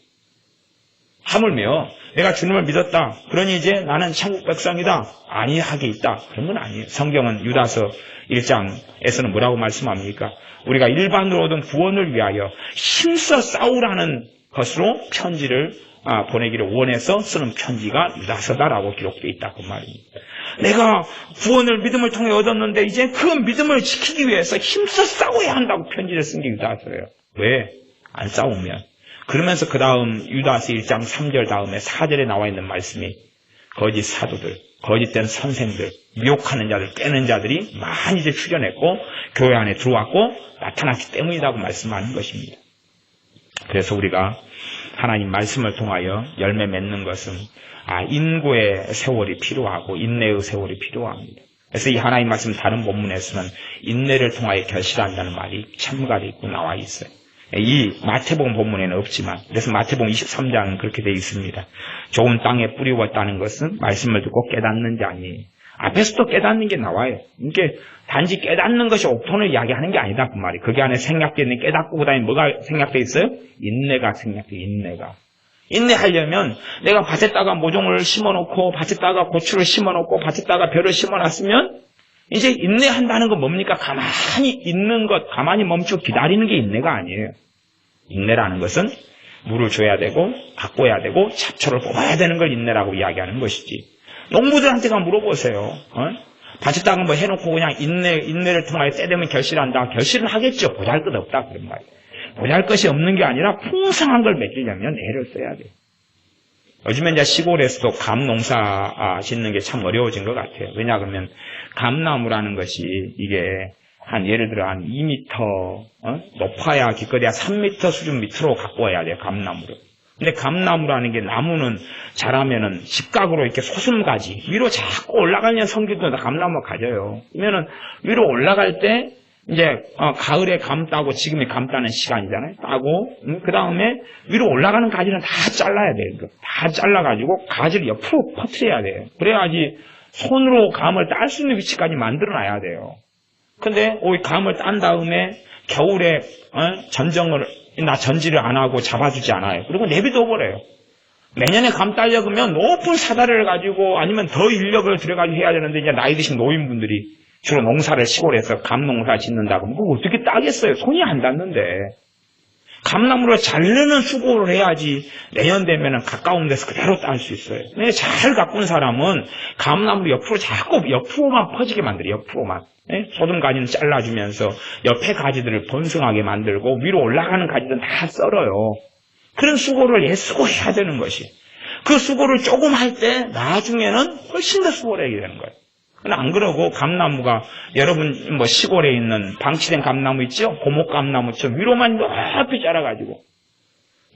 하물며 내가 주님을 믿었다. 그러니 이제 나는 천국 백성이다. 아니하게 있다. 그런 건 아니에요. 성경은 유다서 1장에서는 뭐라고 말씀합니까? 우리가 일반으로 얻은 구원을 위하여 힘써 싸우라는 것으로 편지를 보내기를 원해서 쓰는 편지가 유다서다라고 기록되어 있다. 그 말입니다. 내가 구원을 믿음을 통해 얻었는데 이제 그 믿음을 지키기 위해서 힘써 싸워야 한다고 편지를 쓴 게 유다서예요. 왜? 안 싸우면. 그러면서 그 다음 유다서 1장 3절 다음에 4절에 나와 있는 말씀이 거짓 사도들, 거짓된 선생들, 미혹하는 자들, 깨는 자들이 많이 이제 출현했고 교회 안에 들어왔고 나타났기 때문이라고 말씀하는 것입니다. 그래서 우리가 하나님 말씀을 통하여 열매 맺는 것은 인고의 세월이 필요하고 인내의 세월이 필요합니다. 그래서 이 하나님 말씀 다른 본문에서는 인내를 통하여 결실한다는 말이 첨가되어 있고 나와 있어요. 이 마태복음 본문에는 없지만 그래서 마태복음 23장은 그렇게 되어 있습니다. 좋은 땅에 뿌리웠다는 것은 말씀을 듣고 깨닫는 자니 앞에서도 깨닫는 게 나와요. 이게 단지 깨닫는 것이 옥톤을 이야기하는 게 아니다 그 말이. 거기 안에 생략되어 있는 깨닫고 그 다음에 뭐가 생략되어 있어요? 인내가 생략되어 인내가. 인내하려면 내가 밭에다가 모종을 심어놓고 밭에다가 고추를 심어놓고 밭에다가 벼를 심어놨으면 이제 인내한다는 건 뭡니까? 가만히 있는 것, 가만히 멈추고 기다리는 게 인내가 아니에요. 인내라는 것은 물을 줘야 되고 가꿔야 되고 잡초를 뽑아야 되는 걸 인내라고 이야기하는 것이지. 농부들한테가 물어보세요. 밭에다가 뭐 해놓고 그냥 인내를 통하여 때 되면 결실한다. 결실은 하겠죠. 보잘것없다 그런 말이에요. 보잘것이 없는 게 아니라 풍성한 걸 맺으려면 애를 써야 돼요. 요즘에 이제 시골에서도 감 농사 짓는 게 참 어려워진 것 같아요. 왜냐 그러면 감나무라는 것이 이게 한 예를 들어 한 2m 높아야 기껏해야 3m 수준 밑으로 갖고 와야 돼요. 감나무를. 근데 감나무라는 게 나무는 자라면은 직각으로 이렇게 소슴가지 위로 자꾸 올라가는 성기도 감나무가 가져요. 그러면은 위로 올라갈 때 이제 가을에 감 따고 지금이 감 따는 시간이잖아요. 따고 그 다음에 위로 올라가는 가지는 다 잘라야 돼요. 다 잘라가지고 가지를 옆으로 퍼뜨려야 돼요. 그래야지 손으로 감을 딸 수 있는 위치까지 만들어놔야 돼요. 근데 감을 딴 다음에 겨울에 전지를 안 하고 잡아주지 않아요. 그리고 내비둬 버려요. 내년에 감 따려고 하면 높은 사다리를 가지고 아니면 더 인력을 들여가지고 해야 되는데 이제 나이 드신 노인분들이 주로 농사를 시골에서 감농사 짓는다고 하면 그거 어떻게 따겠어요? 손이 안 닿는데. 감나무를 자르는 수고를 해야지 내년 되면은 가까운 데서 그대로 딸 수 있어요. 근데 잘 가꾼 사람은 감나무를 옆으로 자꾸 옆으로만 퍼지게 만들어요. 옆으로만. 소든 가지는 잘라주면서 옆에 가지들을 번성하게 만들고 위로 올라가는 가지들은 다 썰어요. 그런 수고를 애쓰고해야 되는 것이. 그 수고를 조금 할 때 나중에는 훨씬 더 수고를 하게 되는 거예요. 안 그러고 감나무가 여러분 뭐 시골에 있는 방치된 감나무 있죠? 고목 감나무처럼 위로만 높이 자라가지고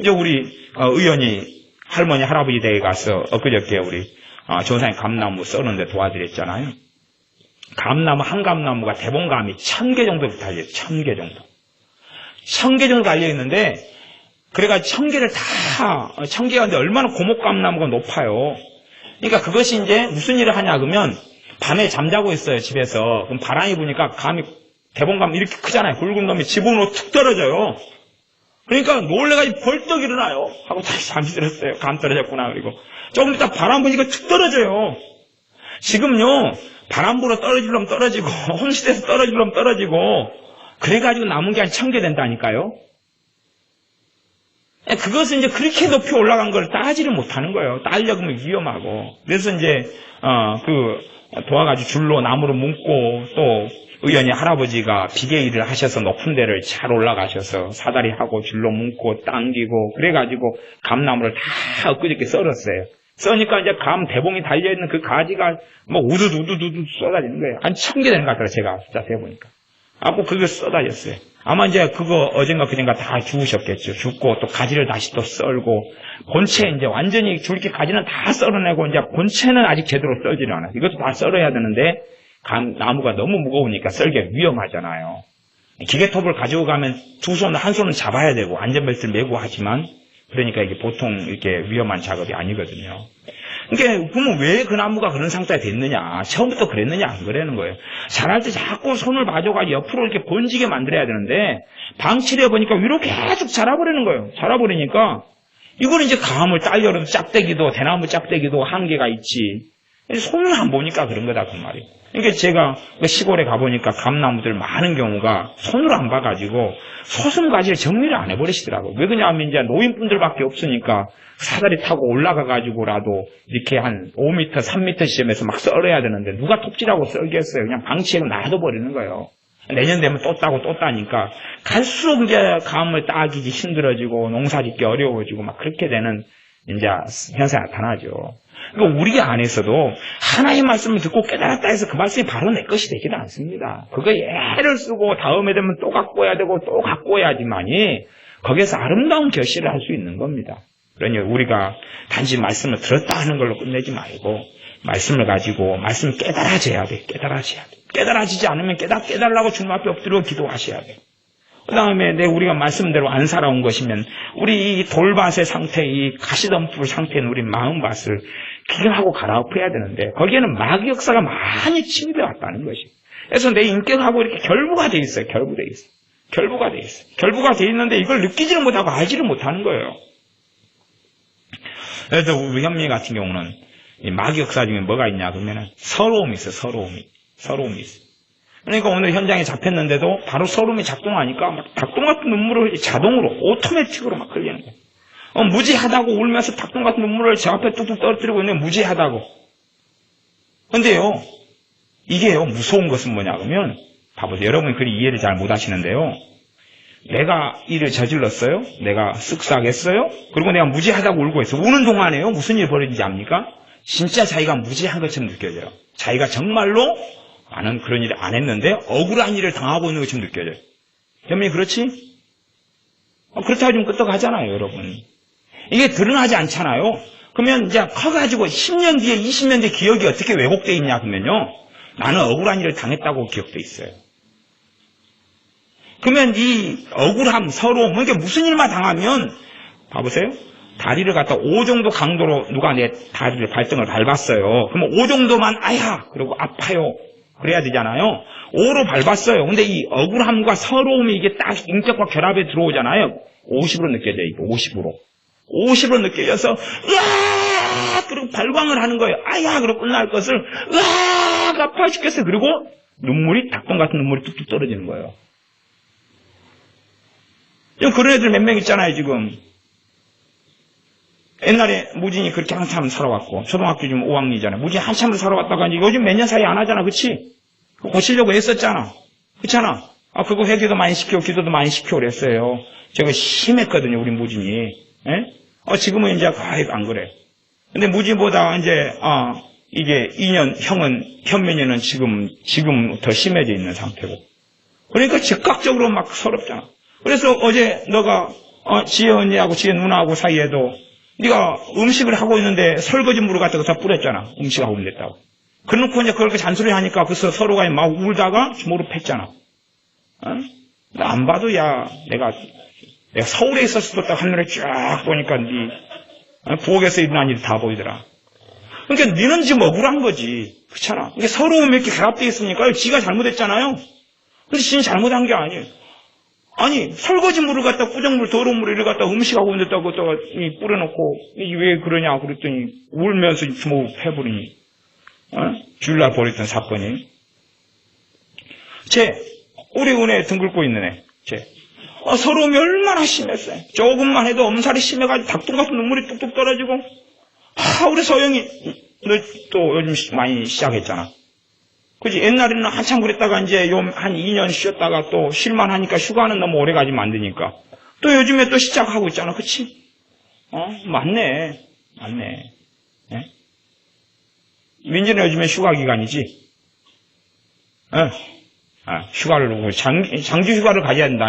이제 우리 의원이 할머니 할아버지 댁에 가서 엊그저께 우리 전사님 감나무 썰는데 도와드렸잖아요. 감나무 한 감나무가 대봉감이 1000개 정도 달려요. 1000개 정도. 1000개 정도 달려있는데 그래가지고 1000개를 다 1000개가 근데 얼마나 고목 감나무가 높아요. 그러니까 그것이 이제 무슨 일을 하냐 그러면 밤에 잠자고 있어요, 집에서. 그럼 바람이 부니까 대봉감 이렇게 크잖아요. 굵은 놈이 지붕으로 툭 떨어져요. 그러니까 놀래가지고 벌떡 일어나요. 하고 다시 잠이 들었어요. 감 떨어졌구나. 그리고 조금 있다 바람 부니까 툭 떨어져요. 지금요, 바람 불어 떨어지려면 떨어지고, 홈시대에서 떨어지려면 떨어지고, 그래가지고 남은 게 한 1000개 된다니까요. 그것은 이제 그렇게 높이 올라간 걸 따지를 못하는 거예요. 따려고 하면 위험하고. 그래서 이제 도와가지고 줄로 나무로 묶고, 또 의원이 할아버지가 비계 일을 하셔서 높은 데를 잘 올라가셔서 사다리하고 줄로 묶고 당기고 그래가지고 감나무를 다 엊그저께 썰었어요. 써니까 이제 감 대봉이 달려있는 그 가지가 뭐 우두두두두 쏟아지는 거예요. 한 1000개 되는 것 같더라고요. 제가 숫자 세보니까. 뭐 그거 쏟아졌어요. 아마 이제 그거 어젠가 그젠가 다 죽으셨겠죠. 죽고 또 가지를 다시 또 썰고, 본체 이제 완전히 줄기 가지는 다 썰어내고, 이제 본체는 아직 제대로 썰지는 않아요. 이것도 다 썰어야 되는데, 나무가 너무 무거우니까 썰기 위험하잖아요. 기계톱을 가지고 가면 한 손은 잡아야 되고, 안전벨트를 메고 하지만, 그러니까 이게 보통 이렇게 위험한 작업이 아니거든요. 그러니까 그러면 왜 그 나무가 그런 상태가 됐느냐? 처음부터 그랬느냐? 안 그러는 거예요. 자랄 때 자꾸 손을 봐줘가 옆으로 이렇게 번지게 만들어야 되는데 방치를 해보니까 위로 계속 자라버리는 거예요. 자라버리니까 이거는 이제 감을 딸려도 짝대기도 대나무 짝대기도 한계가 있지. 손을 안 보니까 그런 거다 그 말이에요. 그러니까 제가 시골에 가보니까 감나무들 많은 경우가 손으로 안 봐가지고 소순가지를 정리를 안 해버리시더라고요. 왜 그러냐면 이제 노인분들밖에 없으니까 사다리 타고 올라가가지고라도 이렇게 한 5m, 3m 시점에서 막 썰어야 되는데 누가 톱질하고 썰겠어요. 그냥 방치하고 놔둬버리는 거예요. 내년 되면 또 따고 또 따니까 갈수록 이제 감을 따기 힘들어지고 농사 짓기 어려워지고 막 그렇게 되는 이제 현상이 나타나죠. 그러니까 우리 안에서도 하나의 말씀을 듣고 깨달았다 해서 그 말씀이 바로 내 것이 되지는 않습니다. 그거 애를 쓰고 다음에 되면 또 갖고 와야 되고 또 갖고 와야지만이 거기에서 아름다운 결실을 할 수 있는 겁니다. 그러니 우리가 단지 말씀을 들었다 하는 걸로 끝내지 말고 말씀을 가지고 말씀을 깨달아져야 돼. 깨달아져야 돼. 깨달아지지 않으면 깨달라고 주님 앞에 엎드려 기도하셔야 돼. 그 다음에 우리가 말씀대로 안 살아온 것이면 우리 이 돌밭의 상태, 이 가시덤불 상태인 우리 마음밭을 기경하고 갈아엎어야 되는데 거기에는 마귀 역사가 많이 침입해 왔다는 것이. 그래서 내 인격하고 이렇게 결부가 돼 있어요. 결부돼 있어요. 결부가 돼 있어요. 결부가 돼 있는데 이걸 느끼지를 못하고 알지를 못하는 거예요. 그래서 우리 현미 같은 경우는 이 마귀 역사 중에 뭐가 있냐 그러면은 서러움이 있어요. 서러움이 있어요. 그러니까 오늘 현장에 잡혔는데도 바로 서러움이 작동하니까 막 닭똥 같은 눈물을 자동으로 오토매틱으로 막 흘리는 거예요. 무지하다고 울면서 닭똥 같은 눈물을 제 앞에 뚝뚝 떨어뜨리고 있는 무지하다고. 근데요, 이게요 무서운 것은 뭐냐 그러면 봐보세요. 여러분이 그리 이해를 잘 못하시는데요. 내가 일을 저질렀어요. 내가 쓱싹했어요. 그리고 내가 무지하다고 울고 있어. 우는 동안에요 무슨 일이 벌어지는지 압니까? 진짜 자기가 무지한 것처럼 느껴져요. 자기가 정말로 나는 그런 일을 안 했는데 억울한 일을 당하고 있는 것처럼 느껴져요. 현민이 그렇지? 그렇다고 좀 끄떡하잖아요, 여러분. 이게 드러나지 않잖아요. 그러면 이제 커가지고 10년 뒤에, 20년 뒤에 기억이 어떻게 왜곡되어 있냐 그러면요. 나는 억울한 일을 당했다고 기억되어 있어요. 그러면 이 억울함, 서러움, 이게 무슨 일만 당하면 봐보세요. 다리를 갖다 5 정도 강도로 누가 내 다리를 발등을 밟았어요. 그러면 5 정도만 아야 그러고 아파요. 그래야 되잖아요. 5로 밟았어요. 근데 이 억울함과 서러움이 이게 딱 인격과 결합에 들어오잖아요. 50으로 느껴져요. 이거 50으로 느껴져서 으악! 그리고 발광을 하는 거예요. 아야! 그러고 끝날 것을 으악! 아파 죽겠어요. 그리고 눈물이 닭똥 같은 눈물이 뚝뚝 떨어지는 거예요. 지금 그런 애들 몇 명 있잖아요. 지금 옛날에 무진이 그렇게 한참 살아왔고 초등학교 지금 5학년이잖아요. 무진이 한참을 살아왔다가 이제 요즘 몇 년 사이 안 하잖아. 그치? 고치려고 애썼잖아. 그렇잖아. 그거 회개도 많이 시키고 기도도 많이 시키고 그랬어요. 제가 심했거든요. 우리 무진이. 예? 지금은 이제 거의 안 그래. 근데 무진보다 이제 이게 2년 현면이는 지금 더 심해져 있는 상태고. 그러니까 즉각적으로 막 서럽잖아. 그래서 어제 너가 지혜 언니하고 지혜 누나하고 사이에도 네가 음식을 하고 있는데 설거지 물을 갖다가 다 뿌렸잖아. 음식하고 있는다고. 그래놓고 이제 그렇게 잔소리 하니까 그래서 서로가 막 울다가 무릎 팼잖아. 안 봐도 내가 서울에 있었을 때 하늘에 쫙 보니까 네 부엌에서 일어난 일이 다 보이더라. 그러니까 너는 지금 억울한 거지. 그렇잖아. 이게 서러움이 이렇게 결합되어 있으니까 지가 잘못했잖아요. 근데 지는 잘못한 게 아니에요. 아니 설거지 물을 갖다 꾸정물 더러운 물을 갖다 음식하고 있는다고 뿌려놓고 왜 그러냐 그랬더니 울면서 주먹 해버리니 주일날 벌였던 사건이 우리 은혜 등 긁고 있는 애 서러움이 얼마나 심했어요. 조금만 해도 엄살이 심해가지고 닭똥 같은 눈물이 뚝뚝 떨어지고, 우리 소영이, 너 또 요즘 많이 시작했잖아. 그지? 옛날에는 한참 그랬다가 이제 한 2년 쉬었다가 또 쉴만 하니까 휴가는 너무 오래 가지면 안 되니까. 또 요즘에 또 시작하고 있잖아. 그치? 맞네. 예? 민지는 요즘에 휴가 기간이지? 휴가를, 장기 휴가를 가져야 된다.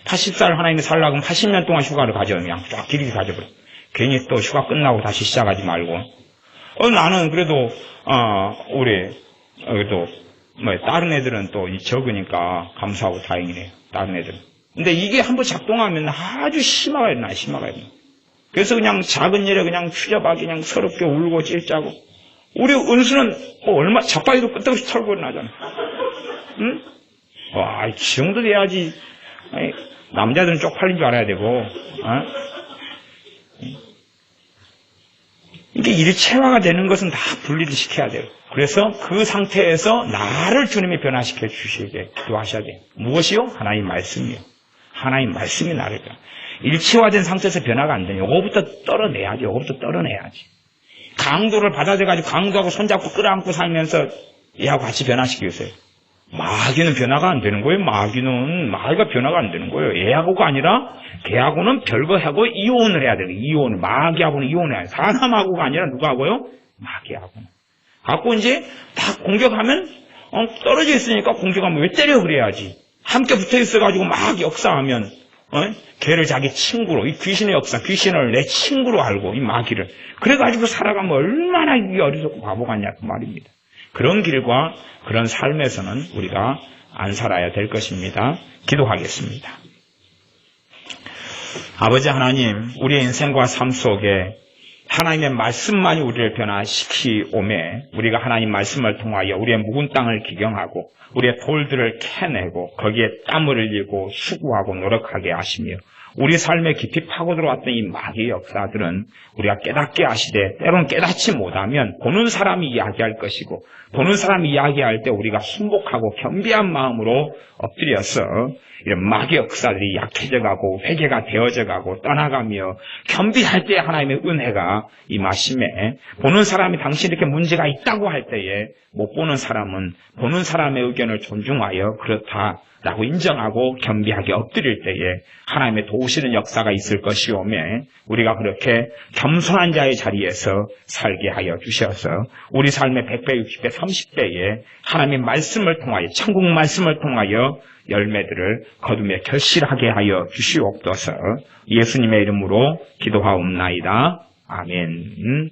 80살 하나님이 살라고 하면 80년 동안 휴가를 가져. 그냥 쫙 길게 가져버려. 괜히 또 휴가 끝나고 다시 시작하지 말고. 나는 그래도, 그래도, 다른 애들은 또 적으니까 감사하고 다행이네요. 다른 애들은. 근데 이게 한번 작동하면 아주 심하게 일어나. 그래서 그냥 작은 일에 그냥 추잡하게 그냥 서럽게 울고 찔짜고. 우리 은수는 얼마, 자빠지도 끄떡없이 털고 일어나잖아. 응? 이 정도 돼야지. 남자들은 쪽팔린 줄 알아야 되고, 이게 일체화가 되는 것은 다 분리를 시켜야 돼요. 그래서 그 상태에서 나를 주님이 변화시켜 주시게 기도하셔야 돼요. 무엇이요? 하나님 말씀이요. 하나님 말씀이 나를 변화. 일체화된 상태에서 변화가 안 되요. 요거부터 떨어내야지. 강도를 받아들여가지고 강도하고 손잡고 끌어안고 살면서 얘하고 같이 변화시키겠어요. 마귀는 변화가 안 되는 거예요. 마귀가 변화가 안 되는 거예요. 얘하고가 아니라 걔하고는 별거하고 이혼을 해야 돼요. 마귀하고는 이혼을 해야 돼요. 사람하고가 아니라 누구하고요? 마귀하고는. 갖고 이제 다 공격하면 떨어져 있으니까 공격하면 왜 때려 그래야지. 함께 붙어 있어가지고 막 역사하면 걔를 자기 친구로, 이 귀신의 역사, 귀신을 내 친구로 알고 이 마귀를 그래가지고 살아가면 얼마나 이게 어리석고 바보 같냐 그 말입니다. 그런 길과 그런 삶에서는 우리가 안 살아야 될 것입니다. 기도하겠습니다. 아버지 하나님, 우리의 인생과 삶 속에 하나님의 말씀만이 우리를 변화시키오매 우리가 하나님 말씀을 통하여 우리의 묵은 땅을 기경하고 우리의 돌들을 캐내고 거기에 땀을 흘리고 수고하고 노력하게 하시며 우리 삶에 깊이 파고들어왔던 이 마귀의 역사들은 우리가 깨닫게 하시되 때로는 깨닫지 못하면 보는 사람이 이야기할 것이고 보는 사람이 이야기할 때 우리가 순복하고 겸비한 마음으로 엎드려서 이런 마귀의 역사들이 약해져가고 회개가 되어져가고 떠나가며 겸비할 때 하나님의 은혜가 임하심에 보는 사람이 당신 이렇게 문제가 있다고 할 때에 못 보는 사람은 보는 사람의 의견을 존중하여 그렇다라고 인정하고 겸비하게 엎드릴 때에 하나님의 도우시는 역사가 있을 것이오매 우리가 그렇게 겸손한 자의 자리에서 살게 하여 주셔서 우리 삶의 100배, 60배, 30배에 하나님의 말씀을 통하여 천국 말씀을 통하여 열매들을 거두며 결실하게 하여 주시옵소서. 예수님의 이름으로 기도하옵나이다. 아멘.